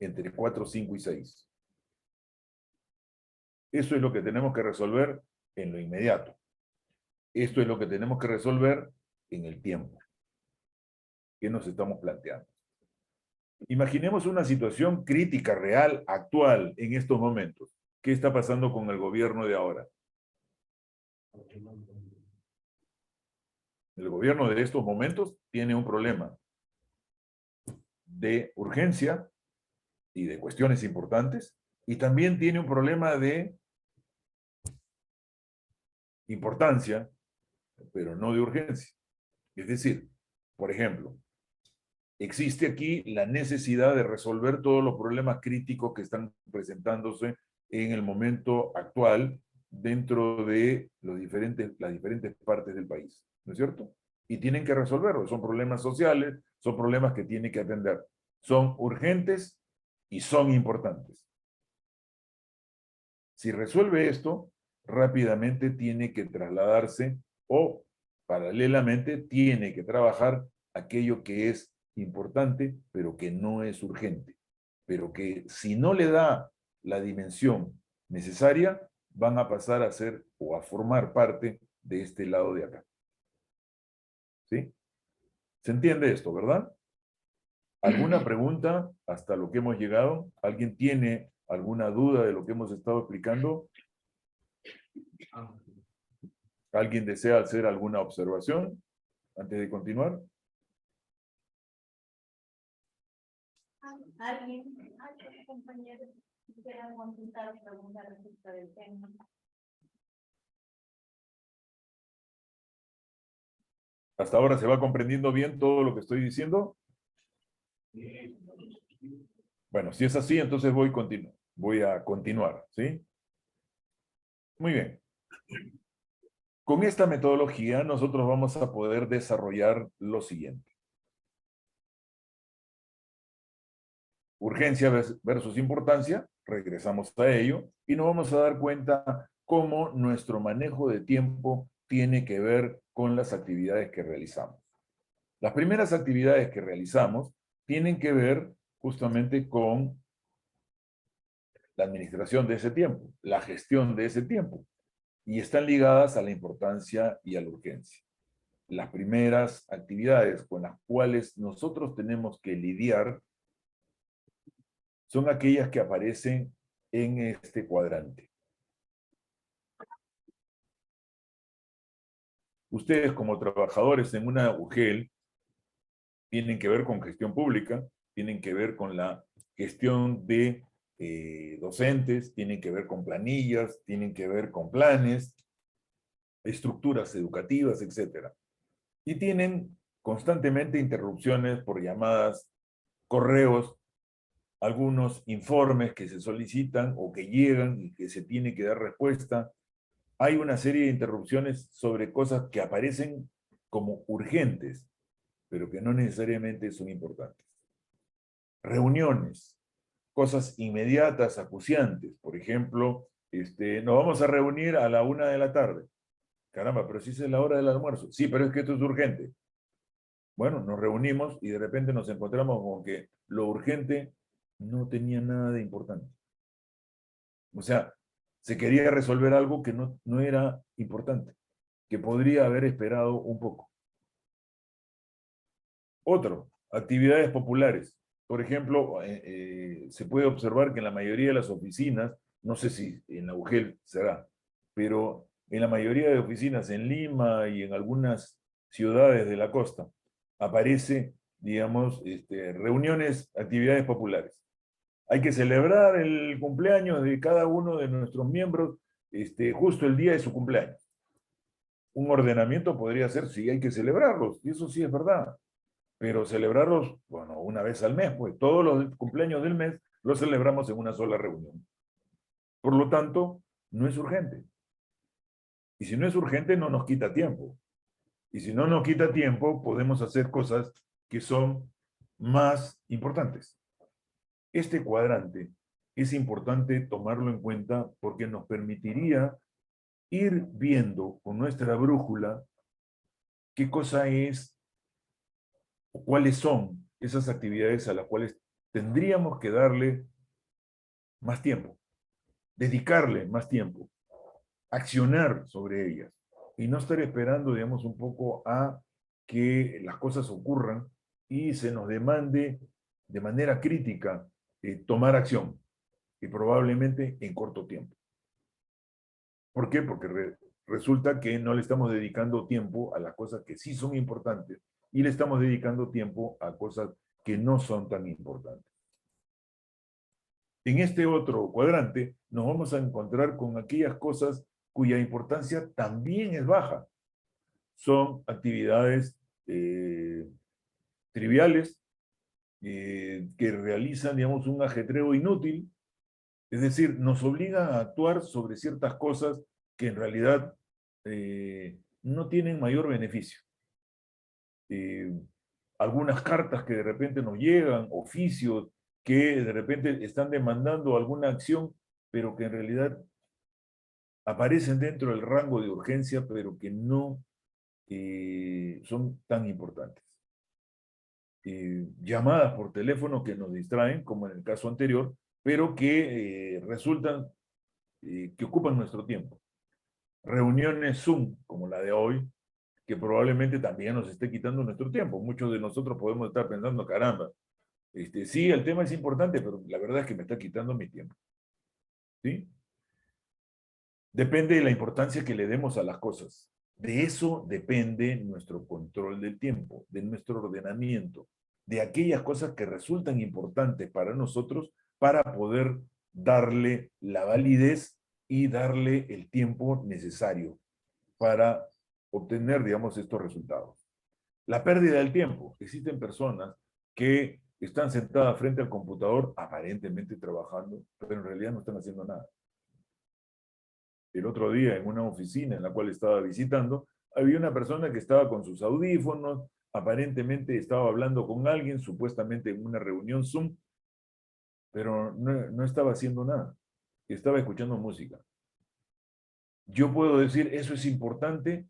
Entre 4, 5 y 6. Eso es lo que tenemos que resolver en lo inmediato. Esto es lo que tenemos que resolver en el tiempo. ¿Qué nos estamos planteando? Imaginemos una situación crítica, real, actual, en estos momentos. ¿Qué está pasando con el gobierno de ahora? El gobierno de estos momentos tiene un problema de urgencia y de cuestiones importantes, y también tiene un problema de importancia, pero no de urgencia. Es decir, por ejemplo, existe aquí la necesidad de resolver todos los problemas críticos que están presentándose en el momento actual dentro de las diferentes partes del país, ¿no es cierto? Y tienen que resolverlo. Son problemas sociales, son problemas que tienen que atender. Son urgentes y son importantes. Si resuelve esto, rápidamente tiene que trasladarse o paralelamente tiene que trabajar aquello que es importante, pero que no es urgente. Pero que si no le da la dimensión necesaria, van a pasar a ser o a formar parte de este lado de acá. ¿Sí? ¿Se entiende esto, verdad? ¿Alguna pregunta hasta lo que hemos llegado? ¿Alguien tiene alguna duda de lo que hemos estado explicando? ¿Alguien desea hacer alguna observación antes de continuar? ¿Alguien, compañeros, quieran consultar o preguntar respecto del tema? ¿Hasta ahora se va comprendiendo bien todo lo que estoy diciendo? Bueno, si es así, entonces voy a continuar, ¿sí? Muy bien. Con esta metodología nosotros vamos a poder desarrollar lo siguiente. Urgencia versus importancia, regresamos a ello, y nos vamos a dar cuenta cómo nuestro manejo de tiempo tiene que ver con las actividades que realizamos. Las primeras actividades que realizamos tienen que ver justamente con la administración de ese tiempo, la gestión de ese tiempo, y están ligadas a la importancia y a la urgencia. Las primeras actividades con las cuales nosotros tenemos que lidiar son aquellas que aparecen en este cuadrante. Ustedes como trabajadores en una UGEL tienen que ver con gestión pública, tienen que ver con la gestión de docentes, tienen que ver con planillas, tienen que ver con planes, estructuras educativas, etc. Y tienen constantemente interrupciones por llamadas, correos, algunos informes que se solicitan o que llegan y que se tiene que dar respuesta. Hay una serie de interrupciones sobre cosas que aparecen como urgentes, pero que no necesariamente son importantes. Reuniones, cosas inmediatas, acuciantes. Por ejemplo, nos vamos a reunir a la 1 de la tarde. Caramba, pero si es la hora del almuerzo. Sí, pero es que esto es urgente. Bueno, nos reunimos y de repente nos encontramos con que lo urgente no tenía nada de importante. O sea, se quería resolver algo que no era importante, que podría haber esperado un poco. Otro, actividades populares. Por ejemplo, se puede observar que en la mayoría de las oficinas, no sé si en la UGEL será, pero en la mayoría de oficinas en Lima y en algunas ciudades de la costa, aparece, digamos, reuniones, actividades populares. Hay que celebrar el cumpleaños de cada uno de nuestros miembros justo el día de su cumpleaños. Un ordenamiento podría ser, sí, hay que celebrarlos, y eso sí es verdad. Pero celebrarlos, bueno, una vez al mes, pues todos los cumpleaños del mes los celebramos en una sola reunión. Por lo tanto, no es urgente. Y si no es urgente, no nos quita tiempo. Y si no nos quita tiempo, podemos hacer cosas que son más importantes. Este cuadrante es importante tomarlo en cuenta porque nos permitiría ir viendo con nuestra brújula qué cosa es o cuáles son esas actividades a las cuales tendríamos que darle más tiempo, dedicarle más tiempo, accionar sobre ellas y no estar esperando, digamos, un poco a que las cosas ocurran y se nos demande de manera crítica tomar acción y probablemente en corto tiempo. ¿Por qué? Porque resulta que no le estamos dedicando tiempo a las cosas que sí son importantes y le estamos dedicando tiempo a cosas que no son tan importantes. En este otro cuadrante nos vamos a encontrar con aquellas cosas cuya importancia también es baja. Son actividades triviales que realizan, digamos, un ajetreo inútil. Es decir, nos obligan a actuar sobre ciertas cosas que en realidad no tienen mayor beneficio. Algunas cartas que de repente nos llegan, oficios que de repente están demandando alguna acción, pero que en realidad aparecen dentro del rango de urgencia, pero que no son tan importantes. Llamadas por teléfono que nos distraen, como en el caso anterior, pero que resultan, que ocupan nuestro tiempo. Reuniones Zoom, como la de hoy, que probablemente también nos esté quitando nuestro tiempo. Muchos de nosotros podemos estar pensando, caramba, sí, el tema es importante, pero la verdad es que me está quitando mi tiempo. ¿Sí? Depende de la importancia que le demos a las cosas. De eso depende nuestro control del tiempo, de nuestro ordenamiento, de aquellas cosas que resultan importantes para nosotros para poder darle la validez y darle el tiempo necesario para obtener, digamos, estos resultados. La pérdida del tiempo. Existen personas que están sentadas frente al computador aparentemente trabajando, pero en realidad no están haciendo nada. El otro día en una oficina en la cual estaba visitando, había una persona que estaba con sus audífonos, aparentemente estaba hablando con alguien, supuestamente en una reunión Zoom, pero no estaba haciendo nada, estaba escuchando música. Yo puedo decir, ¿eso es importante?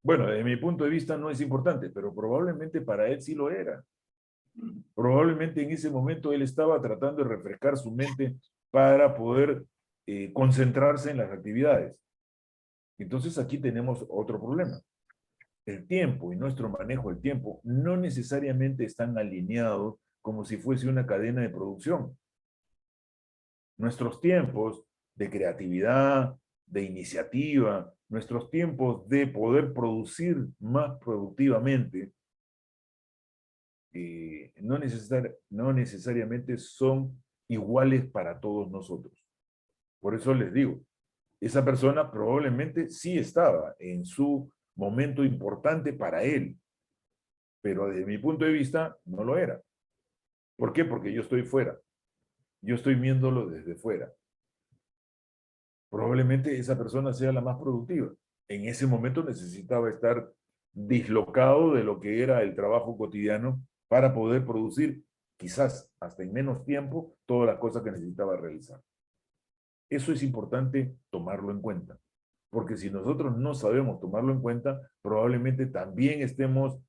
Bueno, desde mi punto de vista no es importante, pero probablemente para él sí lo era. Probablemente en ese momento él estaba tratando de refrescar su mente para poder concentrarse en las actividades. Entonces aquí tenemos otro problema. El tiempo y nuestro manejo del tiempo no necesariamente están alineados como si fuese una cadena de producción. Nuestros tiempos de creatividad, de iniciativa, nuestros tiempos de poder producir más productivamente, no necesariamente son iguales para todos nosotros. Por eso les digo, esa persona probablemente sí estaba en su momento importante para él, pero desde mi punto de vista no lo era. ¿Por qué? Porque yo estoy fuera. Yo estoy viéndolo desde fuera. Probablemente esa persona sea la más productiva. En ese momento necesitaba estar dislocado de lo que era el trabajo cotidiano para poder producir, quizás hasta en menos tiempo, todas las cosas que necesitaba realizar. Eso es importante tomarlo en cuenta, porque si nosotros no sabemos tomarlo en cuenta, probablemente también estemos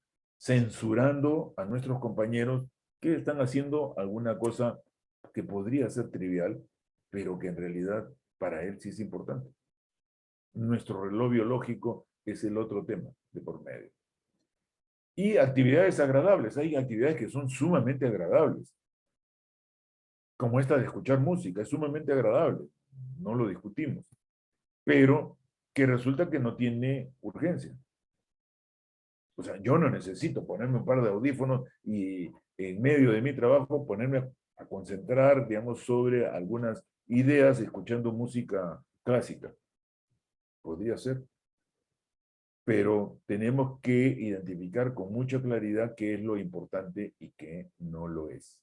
censurando a nuestros compañeros que están haciendo alguna cosa que podría ser trivial, pero que en realidad para él sí es importante. Nuestro reloj biológico es el otro tema de por medio. Y actividades agradables. Hay actividades que son sumamente agradables. Como esta de escuchar música, es sumamente agradable. No lo discutimos. Pero que resulta que no tiene urgencia. O sea, yo no necesito ponerme un par de audífonos y en medio de mi trabajo ponerme a concentrar, digamos, sobre algunas ideas escuchando música clásica. Podría ser. Pero tenemos que identificar con mucha claridad qué es lo importante y qué no lo es.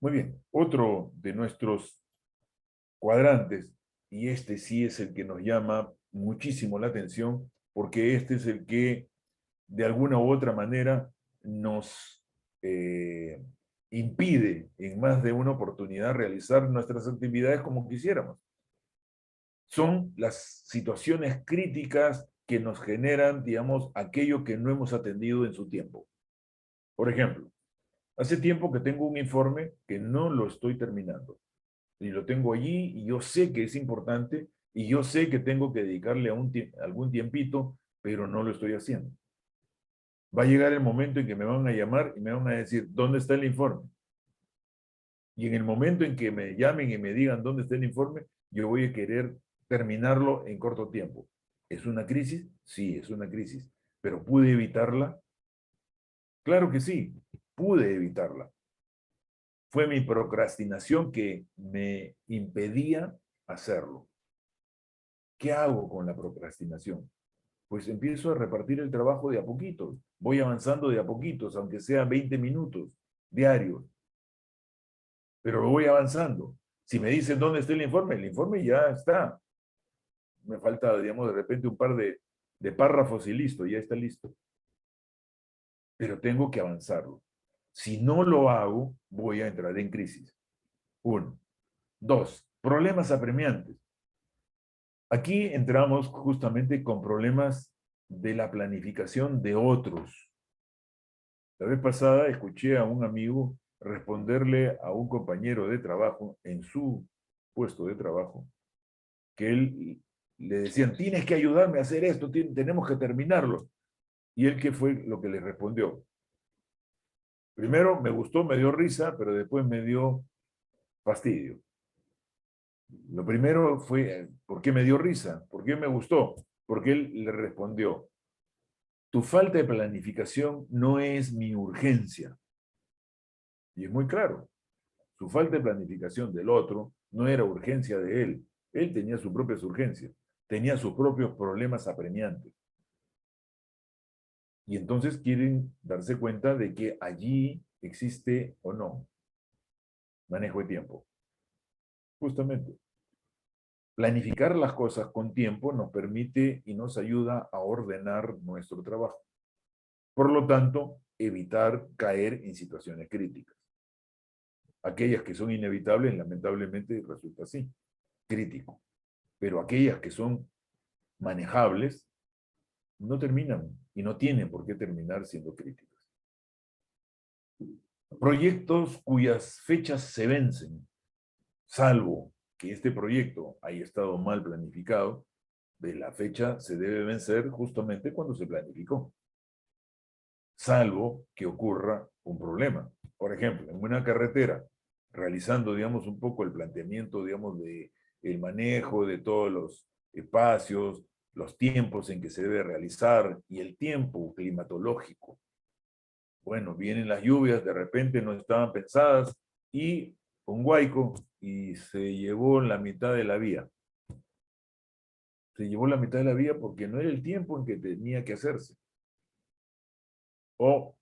Muy bien, otro de nuestros cuadrantes y este sí es el que nos llama muchísimo la atención, porque este es el que de alguna u otra manera nos impide en más de una oportunidad realizar nuestras actividades como quisiéramos. Son las situaciones críticas que nos generan, digamos, aquello que no hemos atendido en su tiempo. Por ejemplo, hace tiempo que tengo un informe que no lo estoy terminando. Y lo tengo allí y yo sé que es importante y yo sé que tengo que dedicarle algún tiempito, pero no lo estoy haciendo. Va a llegar el momento en que me van a llamar y me van a decir, ¿dónde está el informe? Y en el momento en que me llamen y me digan dónde está el informe, yo voy a querer terminarlo en corto tiempo. ¿Es una crisis? Sí, es una crisis. ¿Pero pude evitarla? Claro que sí, pude evitarla. Fue mi procrastinación que me impedía hacerlo. ¿Qué hago con la procrastinación? Pues empiezo a repartir el trabajo de a poquitos. Voy avanzando de a poquitos, aunque sea 20 minutos diarios. Pero lo voy avanzando. Si me dicen dónde está el informe ya está. Me falta, digamos, de repente un par de párrafos y listo, ya está listo. Pero tengo que avanzarlo. Si no lo hago, voy a entrar en crisis. 1. 2. Problemas apremiantes. Aquí entramos justamente con problemas de la planificación de otros. La vez pasada escuché a un amigo responderle a un compañero de trabajo en su puesto de trabajo, que él le decían, tienes que ayudarme a hacer esto, tenemos que terminarlo. Y él, ¿qué fue lo que le respondió? Primero me gustó, me dio risa, pero después me dio fastidio. Lo primero fue, ¿por qué me dio risa? ¿Por qué me gustó? Porque él le respondió, tu falta de planificación no es mi urgencia. Y es muy claro, su falta de planificación del otro no era urgencia de él. Él tenía sus propias urgencias, tenía sus propios problemas apremiantes. Y entonces quieren darse cuenta de que allí existe o no manejo de tiempo. Justamente. Planificar las cosas con tiempo nos permite y nos ayuda a ordenar nuestro trabajo. Por lo tanto, evitar caer en situaciones críticas. Aquellas que son inevitables, lamentablemente, resulta así, crítico. Pero aquellas que son manejables, no terminan y no tienen por qué terminar siendo críticas. Proyectos cuyas fechas se vencen, salvo que este proyecto haya estado mal planificado, de la fecha se debe vencer justamente cuando se planificó. Salvo que ocurra un problema. Por ejemplo, en una carretera, realizando, digamos, un poco el planteamiento, digamos, de el manejo de todos los espacios, los tiempos en que se debe realizar y el tiempo climatológico. Bueno, vienen las lluvias, de repente no estaban pensadas y un huaico y se llevó la mitad de la vía. Se llevó la mitad de la vía porque no era el tiempo en que tenía que hacerse. O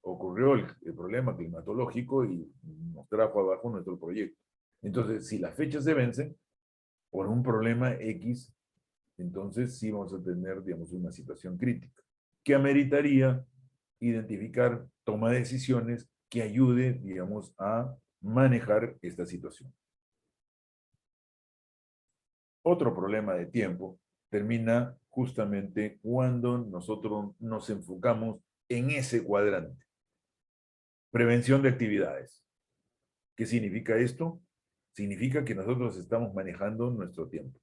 ocurrió el problema climatológico y nos trajo abajo nuestro proyecto. Entonces, si las fechas se vencen por un problema X, entonces sí vamos a tener, digamos, una situación crítica, que ameritaría identificar toma de decisiones que ayude, digamos, a manejar esta situación. Otro problema de tiempo termina justamente cuando nosotros nos enfocamos en ese cuadrante. Prevención de actividades. ¿Qué significa esto? Significa que nosotros estamos manejando nuestro tiempo.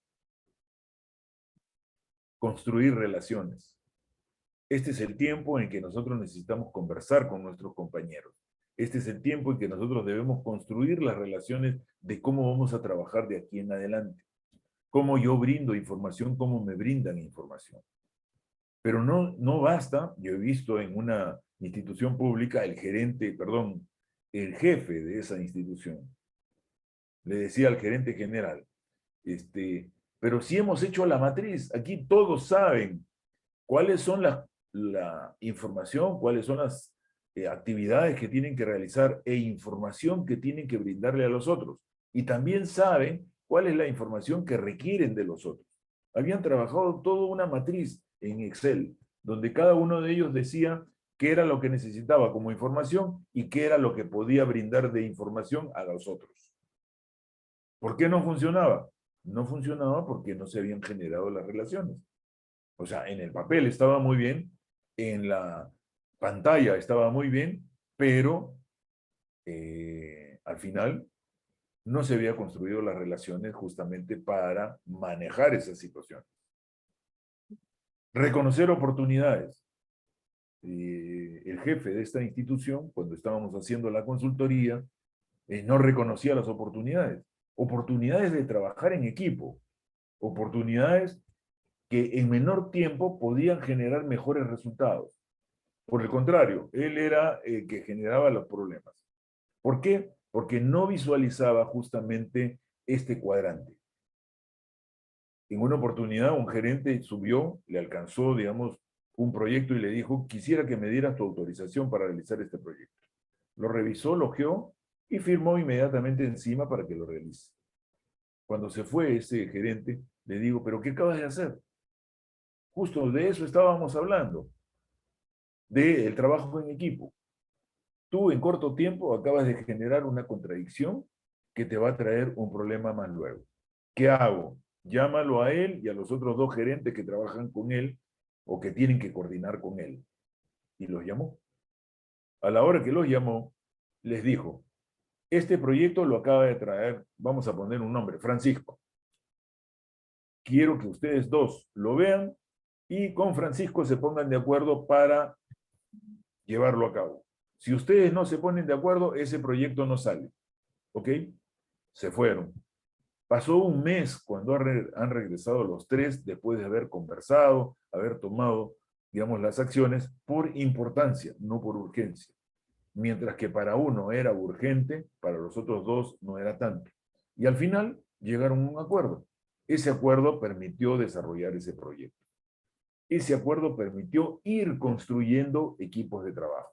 Construir relaciones. Este es el tiempo en que nosotros necesitamos conversar con nuestros compañeros. Este es el tiempo en que nosotros debemos construir las relaciones de cómo vamos a trabajar de aquí en adelante. Cómo yo brindo información, cómo me brindan información. Pero no basta, yo he visto en una institución pública el jefe de esa institución le decía al gerente general, pero si hemos hecho la matriz, aquí todos saben cuáles son la información, cuáles son las actividades que tienen que realizar e información que tienen que brindarle a los otros. Y también saben cuál es la información que requieren de los otros. Habían trabajado toda una matriz en Excel, donde cada uno de ellos decía qué era lo que necesitaba como información y qué era lo que podía brindar de información a los otros. ¿Por qué no funcionaba? No funcionaba porque no se habían generado las relaciones. O sea, en el papel estaba muy bien, en la pantalla estaba muy bien, pero al final no se había construido las relaciones justamente para manejar esa situación. Reconocer oportunidades. El jefe de esta institución, cuando estábamos haciendo la consultoría, no reconocía las oportunidades. Oportunidades de trabajar en equipo. Oportunidades que en menor tiempo podían generar mejores resultados. Por el contrario, él era el que generaba los problemas. ¿Por qué? Porque no visualizaba justamente este cuadrante. En una oportunidad, un gerente subió, le alcanzó, digamos, un proyecto y le dijo, quisiera que me dieras tu autorización para realizar este proyecto. Lo revisó, lo ojeó y firmó inmediatamente encima para que lo realice. Cuando se fue ese gerente, le digo, ¿pero qué acabas de hacer? Justo de eso estábamos hablando, del trabajo en equipo. Tú en corto tiempo acabas de generar una contradicción que te va a traer un problema más luego. ¿Qué hago? Llámalo a él y a los otros dos gerentes que trabajan con él o que tienen que coordinar con él. Y los llamó. A la hora que los llamó, les dijo, este proyecto lo acaba de traer, vamos a poner un nombre, Francisco. Quiero que ustedes dos lo vean y con Francisco se pongan de acuerdo para llevarlo a cabo. Si ustedes no se ponen de acuerdo, ese proyecto no sale. ¿Ok? Se fueron. Pasó un mes cuando han regresado los tres después de haber conversado, haber tomado, digamos, las acciones por importancia, no por urgencia. Mientras que para uno era urgente, para los otros dos no era tanto. Y al final llegaron a un acuerdo. Ese acuerdo permitió desarrollar ese proyecto. Ese acuerdo permitió ir construyendo equipos de trabajo.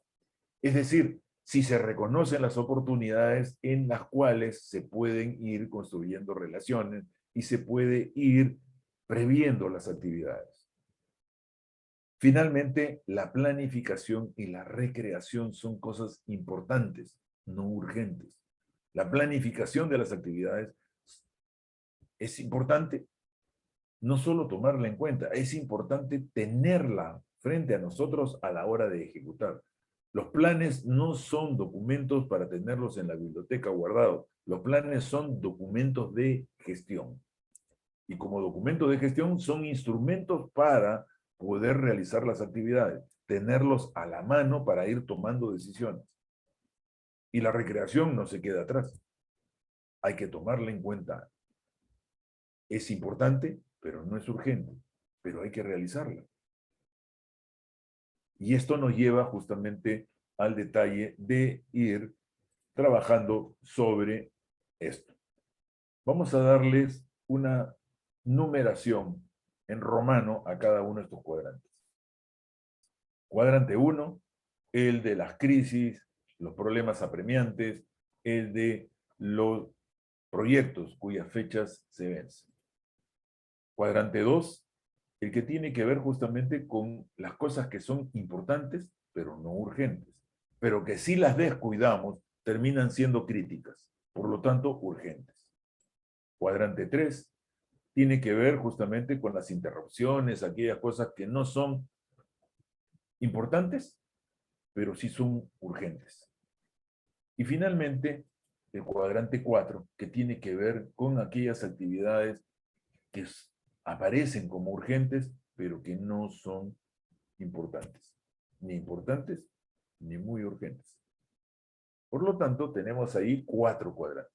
Es decir, si se reconocen las oportunidades en las cuales se pueden ir construyendo relaciones y se puede ir previendo las actividades. Finalmente, la planificación y la recreación son cosas importantes, no urgentes. La planificación de las actividades es importante, no solo tomarla en cuenta, es importante tenerla frente a nosotros a la hora de ejecutar. Los planes no son documentos para tenerlos en la biblioteca guardados. Los planes son documentos de gestión. Y como documentos de gestión son instrumentos para poder realizar las actividades, tenerlos a la mano para ir tomando decisiones. Y la recreación no se queda atrás. Hay que tomarla en cuenta. Es importante, pero no es urgente. Pero hay que realizarla. Y esto nos lleva justamente al detalle de ir trabajando sobre esto. Vamos a darles una numeración en romano a cada uno de estos cuadrantes. Cuadrante 1, el de las crisis, los problemas apremiantes, el de los proyectos cuyas fechas se vencen. Cuadrante 2, el que tiene que ver justamente con las cosas que son importantes, pero no urgentes, pero que si las descuidamos, terminan siendo críticas, por lo tanto, urgentes. Cuadrante 3 tiene que ver justamente con las interrupciones, aquellas cosas que no son importantes, pero sí son urgentes. Y finalmente, el cuadrante 4, que tiene que ver con aquellas actividades que aparecen como urgentes, pero que no son importantes. Ni importantes, ni muy urgentes. Por lo tanto, tenemos ahí 4 cuadrantes.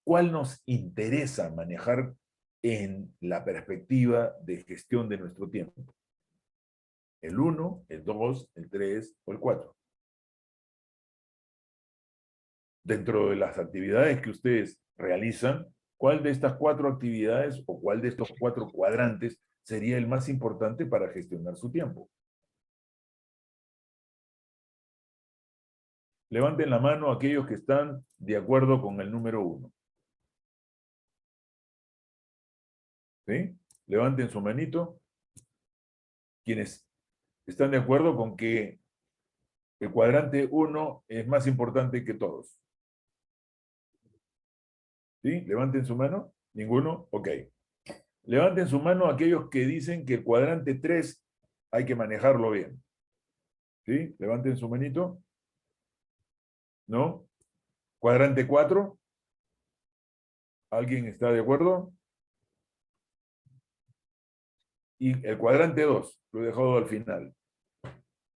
¿Cuál nos interesa manejar en la perspectiva de gestión de nuestro tiempo? ¿El 1, el 2, el 3 o el 4? Dentro de las actividades que ustedes realizan, ¿cuál de estas 4 actividades o cuál de estos 4 cuadrantes sería el más importante para gestionar su tiempo? Levanten la mano aquellos que están de acuerdo con el número 1. ¿Sí? Levanten su manito. Quienes están de acuerdo con que el cuadrante 1 es más importante que todos. ¿Sí? Levanten su mano. ¿Ninguno? Ok. Levanten su mano aquellos que dicen que el cuadrante 3 hay que manejarlo bien. ¿Sí? Levanten su manito. ¿No? Cuadrante 4. ¿Alguien está de acuerdo? Y el cuadrante 2, lo he dejado al final.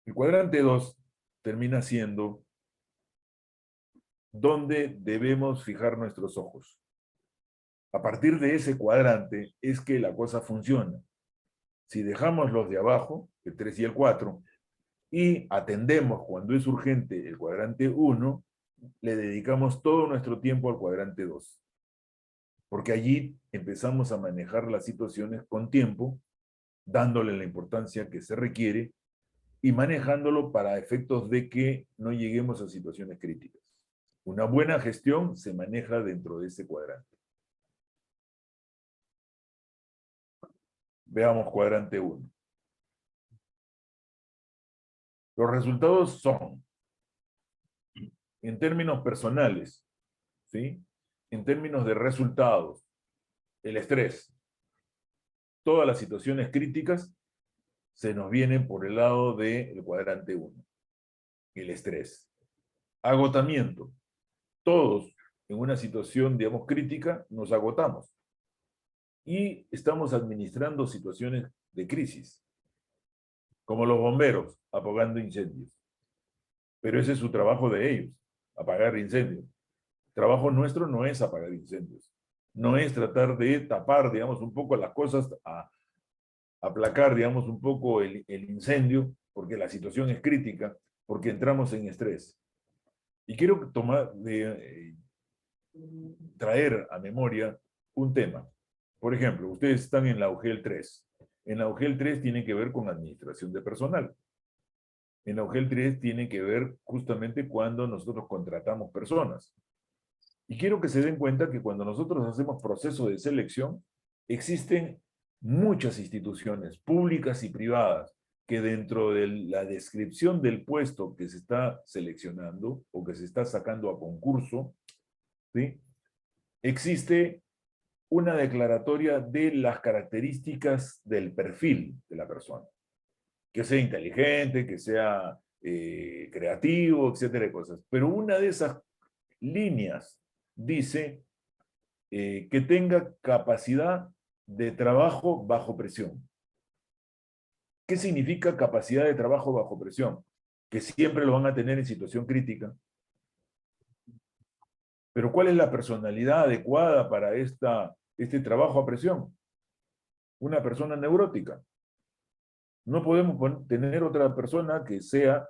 El cuadrante 2 termina siendo donde debemos fijar nuestros ojos. A partir de ese cuadrante es que la cosa funciona. Si dejamos los de abajo, el 3 y el 4, y atendemos cuando es urgente el cuadrante 1, le dedicamos todo nuestro tiempo al cuadrante 2. Porque allí empezamos a manejar las situaciones con tiempo, dándole la importancia que se requiere y manejándolo para efectos de que no lleguemos a situaciones críticas. Una buena gestión se maneja dentro de ese cuadrante. Veamos cuadrante 1. Los resultados son, en términos personales, ¿sí? En términos de resultados, el estrés, todas las situaciones críticas se nos vienen por el lado del cuadrante 1. El estrés. Agotamiento. Todos en una situación, digamos, crítica, nos agotamos. Y estamos administrando situaciones de crisis, como los bomberos, apagando incendios. Pero ese es su trabajo de ellos, apagar incendios. El trabajo nuestro no es apagar incendios. No es tratar de tapar, digamos, un poco las cosas, aplacar, digamos, un poco el incendio, porque la situación es crítica, porque entramos en estrés. Y quiero traer a memoria un tema. Por ejemplo, ustedes están en la UGEL 3. En la UGEL 3 tiene que ver con administración de personal. En la UGEL 3 tiene que ver justamente cuando nosotros contratamos personas. Y quiero que se den cuenta que cuando nosotros hacemos proceso de selección, existen muchas instituciones públicas y privadas que dentro de la descripción del puesto que se está seleccionando o que se está sacando a concurso, ¿sí? Existe una declaratoria de las características del perfil de la persona. Que sea inteligente, que sea creativo, etcétera de cosas. Pero una de esas líneas dice que tenga capacidad de trabajo bajo presión. ¿Qué significa capacidad de trabajo bajo presión? Que siempre lo van a tener en situación crítica. Pero ¿cuál es la personalidad adecuada para este trabajo a presión? Una persona neurótica. No podemos tener otra persona que sea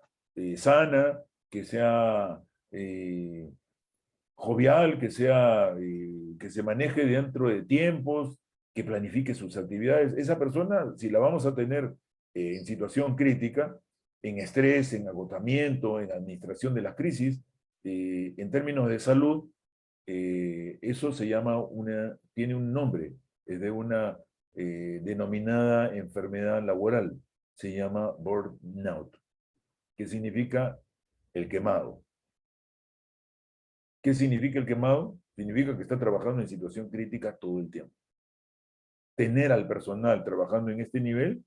sana, que sea jovial, que se maneje dentro de tiempos, que planifique sus actividades. Esa persona, si la vamos a tener en situación crítica, en estrés, en agotamiento, en administración de las crisis, en términos de salud, eso se llama tiene un nombre, es de una denominada enfermedad laboral, se llama burnout, que significa el quemado. ¿Qué significa el quemado? Significa que está trabajando en situación crítica todo el tiempo. Tener al personal trabajando en este nivel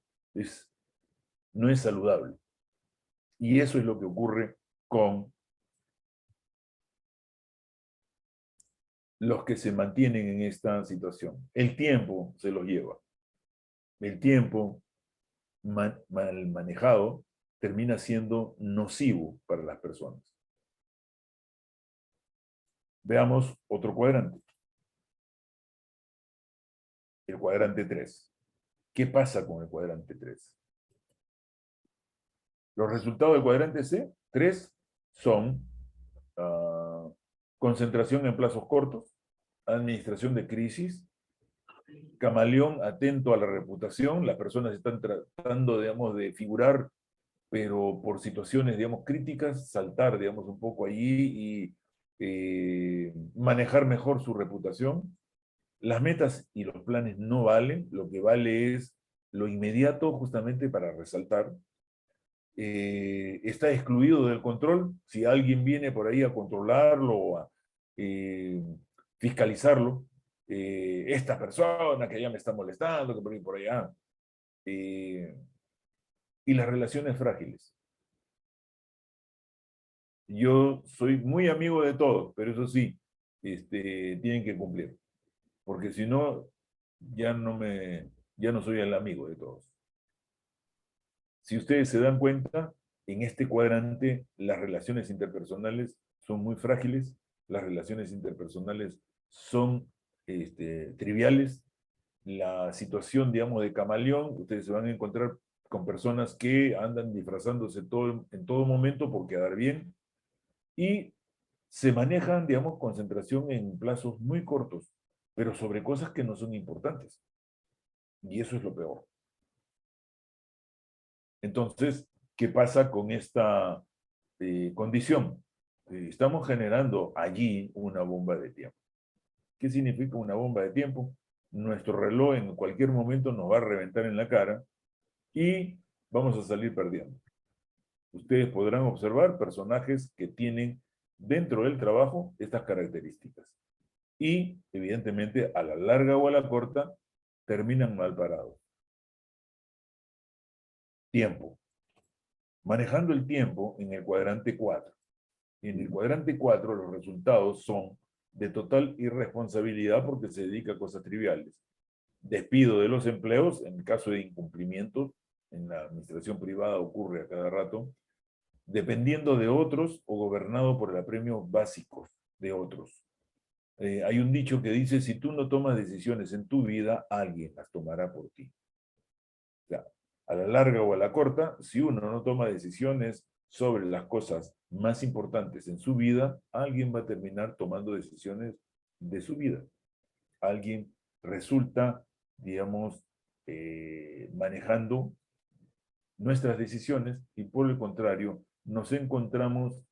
no es saludable. Y eso es lo que ocurre con los que se mantienen en esta situación. El tiempo se los lleva. El tiempo mal manejado termina siendo nocivo para las personas. Veamos otro cuadrante. El cuadrante 3. ¿Qué pasa con el cuadrante 3? Los resultados del cuadrante C3 son concentración en plazos cortos, administración de crisis, camaleón atento a la reputación, las personas están tratando, digamos, de figurar, pero por situaciones, digamos, críticas, saltar, digamos, un poco allí y manejar mejor su reputación. Las metas y los planes no valen, lo que vale es lo inmediato justamente para resaltar. Está excluido del control. Si alguien viene por ahí a controlarlo o a fiscalizarlo, esta persona que ya me está molestando, que por ahí por allá. Y las relaciones frágiles. Yo soy muy amigo de todos, pero eso sí, tienen que cumplir. Porque si no, ya no soy el amigo de todos. Si ustedes se dan cuenta, en este cuadrante las relaciones interpersonales son muy frágiles, las relaciones interpersonales son triviales, la situación, digamos, de camaleón, ustedes se van a encontrar con personas que andan disfrazándose en todo momento por quedar bien, y se manejan, digamos, concentración en plazos muy cortos, pero sobre cosas que no son importantes. Y eso es lo peor. Entonces, ¿qué pasa con esta condición? Estamos generando allí una bomba de tiempo. ¿Qué significa una bomba de tiempo? Nuestro reloj en cualquier momento nos va a reventar en la cara y vamos a salir perdiendo. Ustedes podrán observar personajes que tienen dentro del trabajo estas características. Y, evidentemente, a la larga o a la corta, terminan mal parados. Tiempo. Manejando el tiempo en el cuadrante 4. En el cuadrante 4 los resultados son de total irresponsabilidad porque se dedica a cosas triviales. Despido de los empleos, en el caso de incumplimientos, en la administración privada ocurre a cada rato, dependiendo de otros o gobernado por el apremio básicos de otros. Hay un dicho que dice, si tú no tomas decisiones en tu vida, alguien las tomará por ti. O sea, a la larga o a la corta, si uno no toma decisiones sobre las cosas más importantes en su vida, alguien va a terminar tomando decisiones de su vida. Alguien resulta, digamos, manejando nuestras decisiones y por el contrario, nos encontramos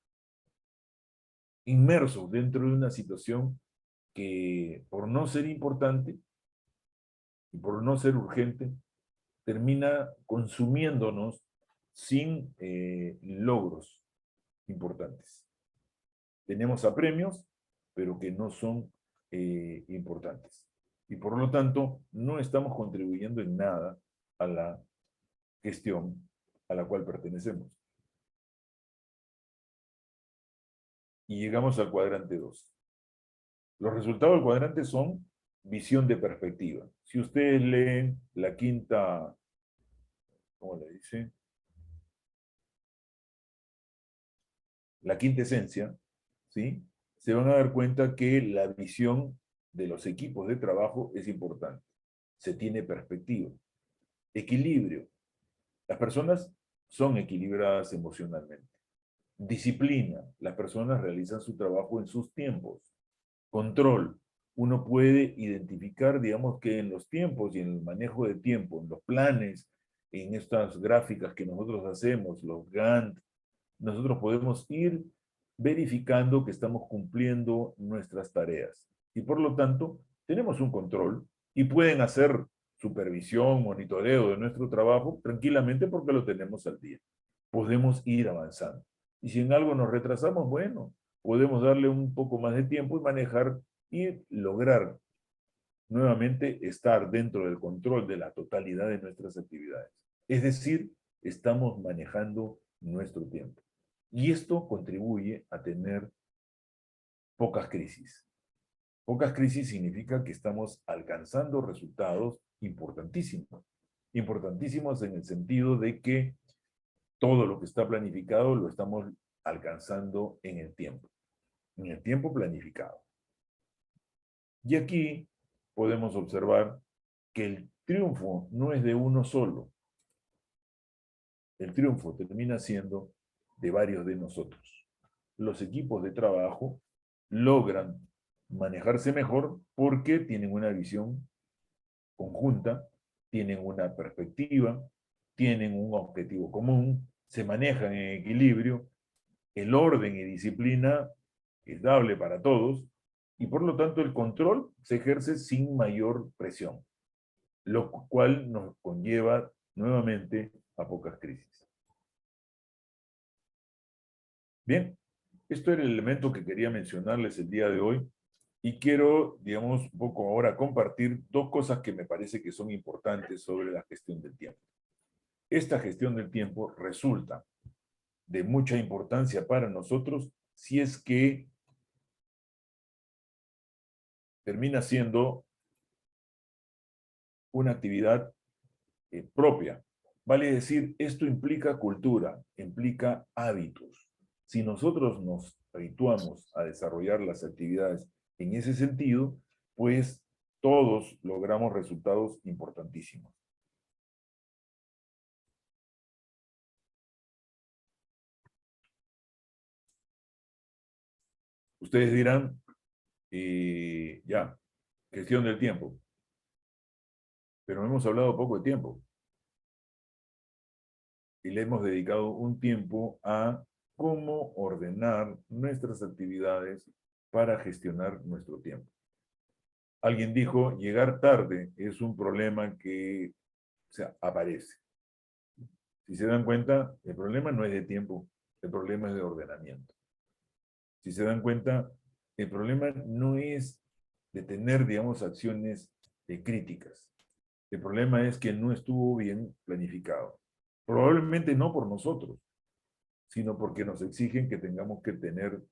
inmersos dentro de una situación que por no ser importante y por no ser urgente, termina consumiéndonos sin logros importantes. Tenemos apremios, pero que no son importantes. Y por lo tanto, no estamos contribuyendo en nada a la gestión a la cual pertenecemos. Y llegamos al cuadrante 2. Los resultados del cuadrante son visión de perspectiva. Si ustedes leen la quinta, ¿cómo le dice? La quinta esencia, ¿sí? Se van a dar cuenta que la visión de los equipos de trabajo es importante. Se tiene perspectiva. Equilibrio. Las personas son equilibradas emocionalmente. Disciplina. Las personas realizan su trabajo en sus tiempos. Control. Uno puede identificar, digamos, que en los tiempos y en el manejo de tiempo, en los planes, en estas gráficas que nosotros hacemos, los Gantt, nosotros podemos ir verificando que estamos cumpliendo nuestras tareas. Y por lo tanto, tenemos un control y pueden hacer supervisión, monitoreo de nuestro trabajo tranquilamente porque lo tenemos al día. Podemos ir avanzando. Y si en algo nos retrasamos, bueno, podemos darle un poco más de tiempo y manejar y lograr nuevamente estar dentro del control de la totalidad de nuestras actividades. Es decir, estamos manejando nuestro tiempo. Y esto contribuye a tener pocas crisis. Pocas crisis significa que estamos alcanzando resultados importantísimos. Importantísimos en el sentido de que todo lo que está planificado lo estamos alcanzando en el tiempo planificado. Y aquí podemos observar que el triunfo no es de uno solo. El triunfo termina siendo de varios de nosotros. Los equipos de trabajo logran manejarse mejor porque tienen una visión conjunta, tienen una perspectiva, tienen un objetivo común, se manejan en equilibrio, el orden y disciplina es dable para todos, y por lo tanto el control se ejerce sin mayor presión, lo cual nos conlleva nuevamente a pocas crisis. Bien, esto era el elemento que quería mencionarles el día de hoy y quiero, digamos, un poco ahora compartir dos cosas que me parece que son importantes sobre la gestión del tiempo. Esta gestión del tiempo resulta de mucha importancia para nosotros si es que termina siendo una actividad propia. Vale decir, esto implica cultura, implica hábitos. Si nosotros nos habituamos a desarrollar las actividades en ese sentido, pues todos logramos resultados importantísimos. Ustedes dirán, ya, gestión del tiempo. Pero hemos hablado poco de tiempo. Y le hemos dedicado un tiempo a cómo ordenar nuestras actividades para gestionar nuestro tiempo. Alguien dijo, llegar tarde es un problema que aparece. Si se dan cuenta, el problema no es de tiempo, el problema es de ordenamiento. Si se dan cuenta, el problema no es de tener, digamos, acciones críticas. El problema es que no estuvo bien planificado. Probablemente no por nosotros, sino porque nos exigen que tengamos que tener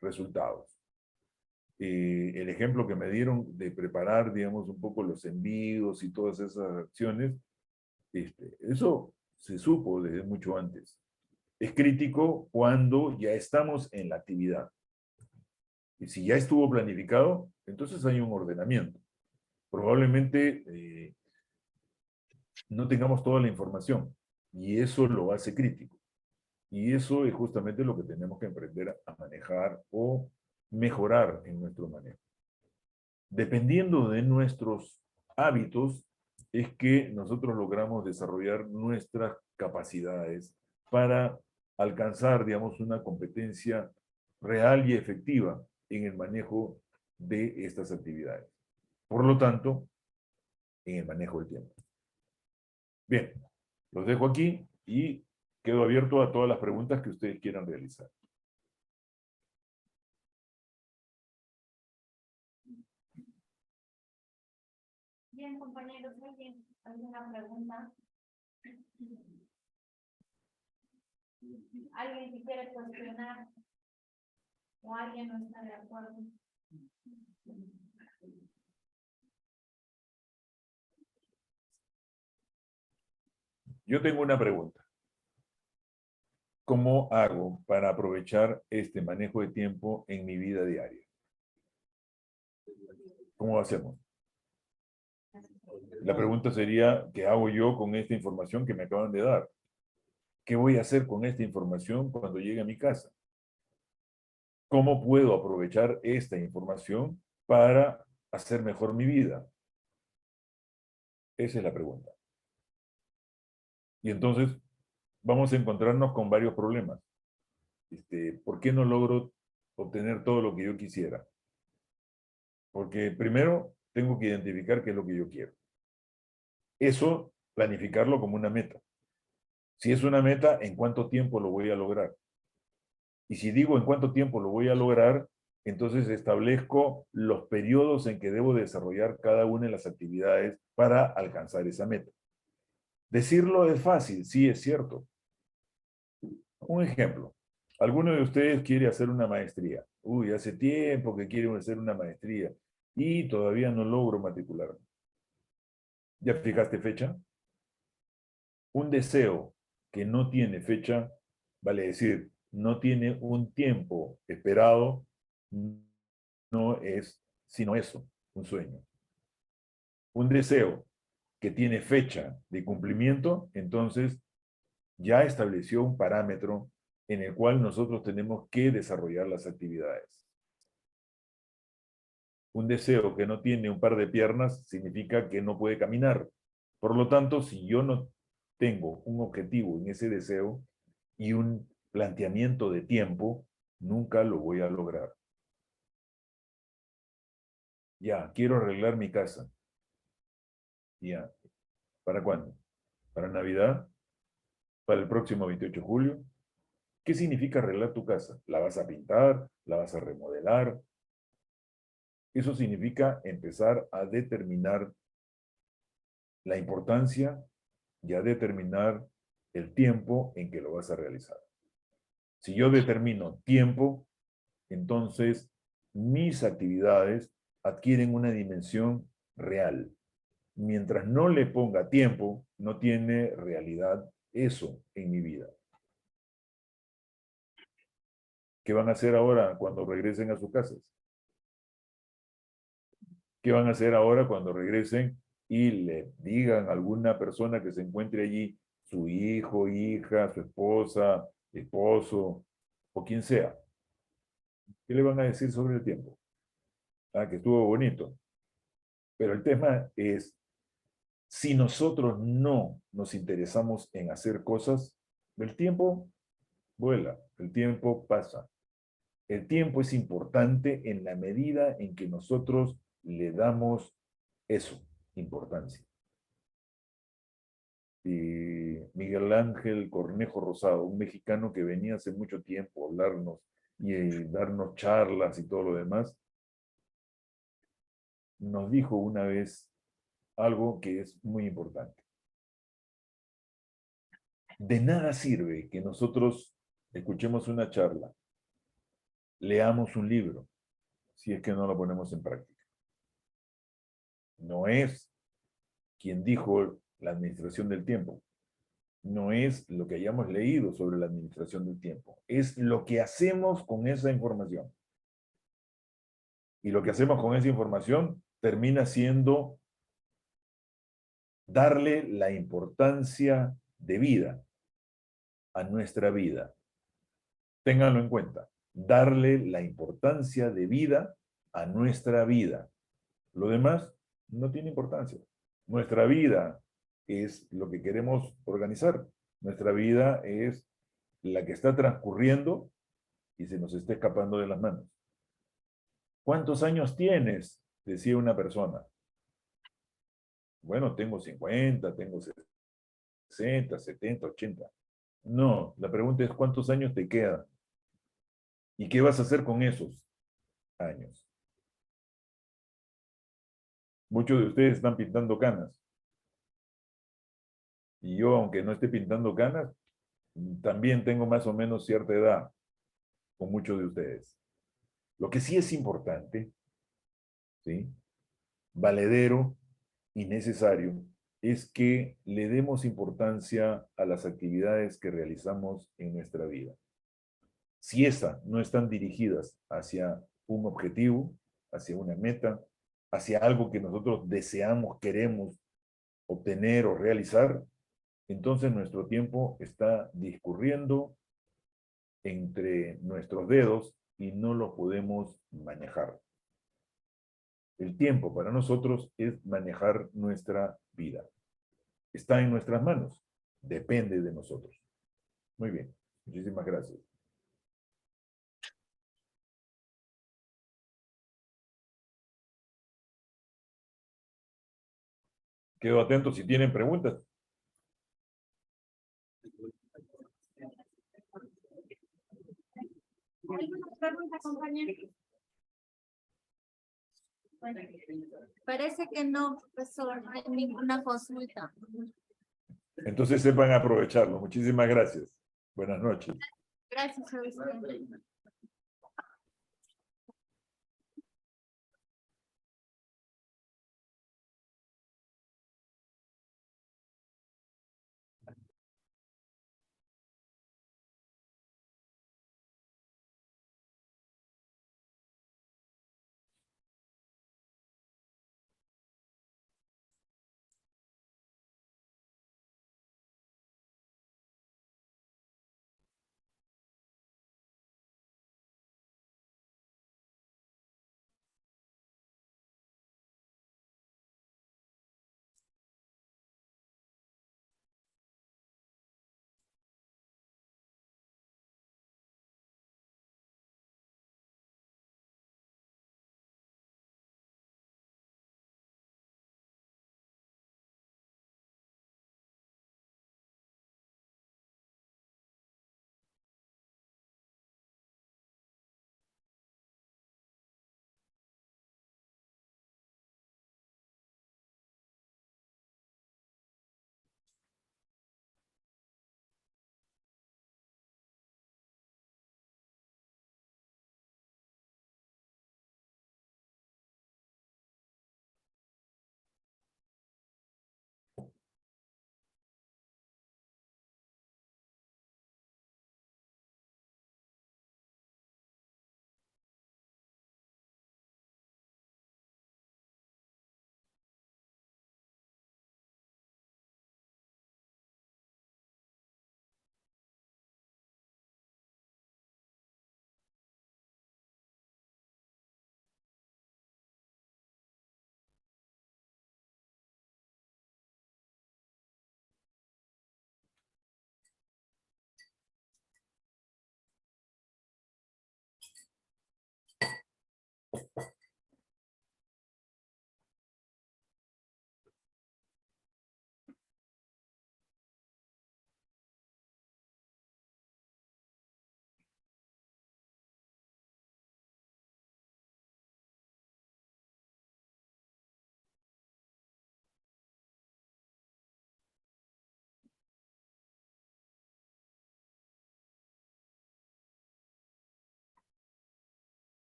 resultados. El ejemplo que me dieron de preparar, digamos, un poco los envíos y todas esas acciones, eso se supo desde mucho antes. Es crítico cuando ya estamos en la actividad. Y si ya estuvo planificado, entonces hay un ordenamiento. Probablemente no tengamos toda la información, y eso lo hace crítico. Y eso es justamente lo que tenemos que aprender a manejar o mejorar en nuestro manejo. Dependiendo de nuestros hábitos, es que nosotros logramos desarrollar nuestras capacidades para alcanzar, digamos, una competencia real y efectiva en el manejo de estas actividades. Por lo tanto, en el manejo del tiempo. Bien, los dejo aquí y quedo abierto a todas las preguntas que ustedes quieran realizar. Bien, compañeros, ¿alguna pregunta? ¿Alguien que quiere cuestionar? ¿O alguien no está de acuerdo? Yo tengo una pregunta. ¿Cómo hago para aprovechar este manejo de tiempo en mi vida diaria? ¿Cómo hacemos? La pregunta sería, ¿qué hago yo con esta información que me acaban de dar? ¿Qué voy a hacer con esta información cuando llegue a mi casa? ¿Cómo puedo aprovechar esta información para hacer mejor mi vida? Esa es la pregunta. Y entonces vamos a encontrarnos con varios problemas. ¿Por qué no logro obtener todo lo que yo quisiera? Porque primero tengo que identificar qué es lo que yo quiero. Eso, planificarlo como una meta. Si es una meta, ¿en cuánto tiempo lo voy a lograr? Y si digo en cuánto tiempo lo voy a lograr, entonces establezco los periodos en que debo desarrollar cada una de las actividades para alcanzar esa meta. Decirlo es fácil, sí es cierto. Un ejemplo. ¿Alguno de ustedes quiere hacer una maestría? Uy, hace tiempo que quiere hacer una maestría y todavía no logro matricularme. ¿Ya fijaste fecha? Un deseo que no tiene fecha, vale decir, no tiene un tiempo esperado, no es sino eso, un sueño. Un deseo que tiene fecha de cumplimiento, entonces ya estableció un parámetro en el cual nosotros tenemos que desarrollar las actividades. Un deseo que no tiene un par de piernas significa que no puede caminar. Por lo tanto, si yo no tengo un objetivo en ese deseo y un planteamiento de tiempo, nunca lo voy a lograr. Ya, quiero arreglar mi casa. Ya. ¿Para cuándo? ¿Para Navidad? ¿Para el próximo 28 de julio? ¿Qué significa arreglar tu casa? ¿La vas a pintar? ¿La vas a remodelar? Eso significa empezar a determinar la importancia y a determinar el tiempo en que lo vas a realizar. Si yo determino tiempo, entonces mis actividades adquieren una dimensión real. Mientras no le ponga tiempo, no tiene realidad eso en mi vida. ¿Qué van a hacer ahora cuando regresen a sus casas? ¿Qué van a hacer ahora cuando regresen y le digan a alguna persona que se encuentre allí, su hijo, hija, su esposa, esposo, o quien sea? ¿Qué le van a decir sobre el tiempo? Ah, que estuvo bonito. Pero el tema es, si nosotros no nos interesamos en hacer cosas, el tiempo vuela, el tiempo pasa. El tiempo es importante en la medida en que nosotros le damos eso, importancia. Y Miguel Ángel Cornejo Rosado, un mexicano que venía hace mucho tiempo a hablarnos y darnos charlas y todo lo demás, nos dijo una vez algo que es muy importante. De nada sirve que nosotros escuchemos una charla, leamos un libro, si es que no lo ponemos en práctica. No es quien dijo la administración del tiempo. No es lo que hayamos leído sobre la administración del tiempo. Es lo que hacemos con esa información. Y lo que hacemos con esa información termina siendo darle la importancia de vida a nuestra vida. Ténganlo en cuenta. Darle la importancia de vida a nuestra vida. Lo demás no tiene importancia. Nuestra vida es lo que queremos organizar. Nuestra vida es la que está transcurriendo y se nos está escapando de las manos. ¿Cuántos años tienes? Decía una persona. Bueno, tengo 50, tengo 60, 70, 80. No, la pregunta es ¿cuántos años te quedan? ¿Y qué vas a hacer con esos años? Muchos de ustedes están pintando canas. Y yo, aunque no esté pintando canas, también tengo más o menos cierta edad con muchos de ustedes. Lo que sí es importante, ¿sí?, valedero y necesario, es que le demos importancia a las actividades que realizamos en nuestra vida. Si esas no están dirigidas hacia un objetivo, hacia una meta, hacia algo que nosotros deseamos, queremos obtener o realizar, entonces nuestro tiempo está discurriendo entre nuestros dedos y no lo podemos manejar. El tiempo para nosotros es manejar nuestra vida. Está en nuestras manos. Depende de nosotros. Muy bien. Muchísimas gracias. Quedo atento si tienen preguntas. ¿Alguna pregunta, compañero? Bueno, parece que no, profesor, no hay ninguna consulta. Entonces sepan aprovecharlo. Muchísimas gracias. Buenas noches. Gracias a usted.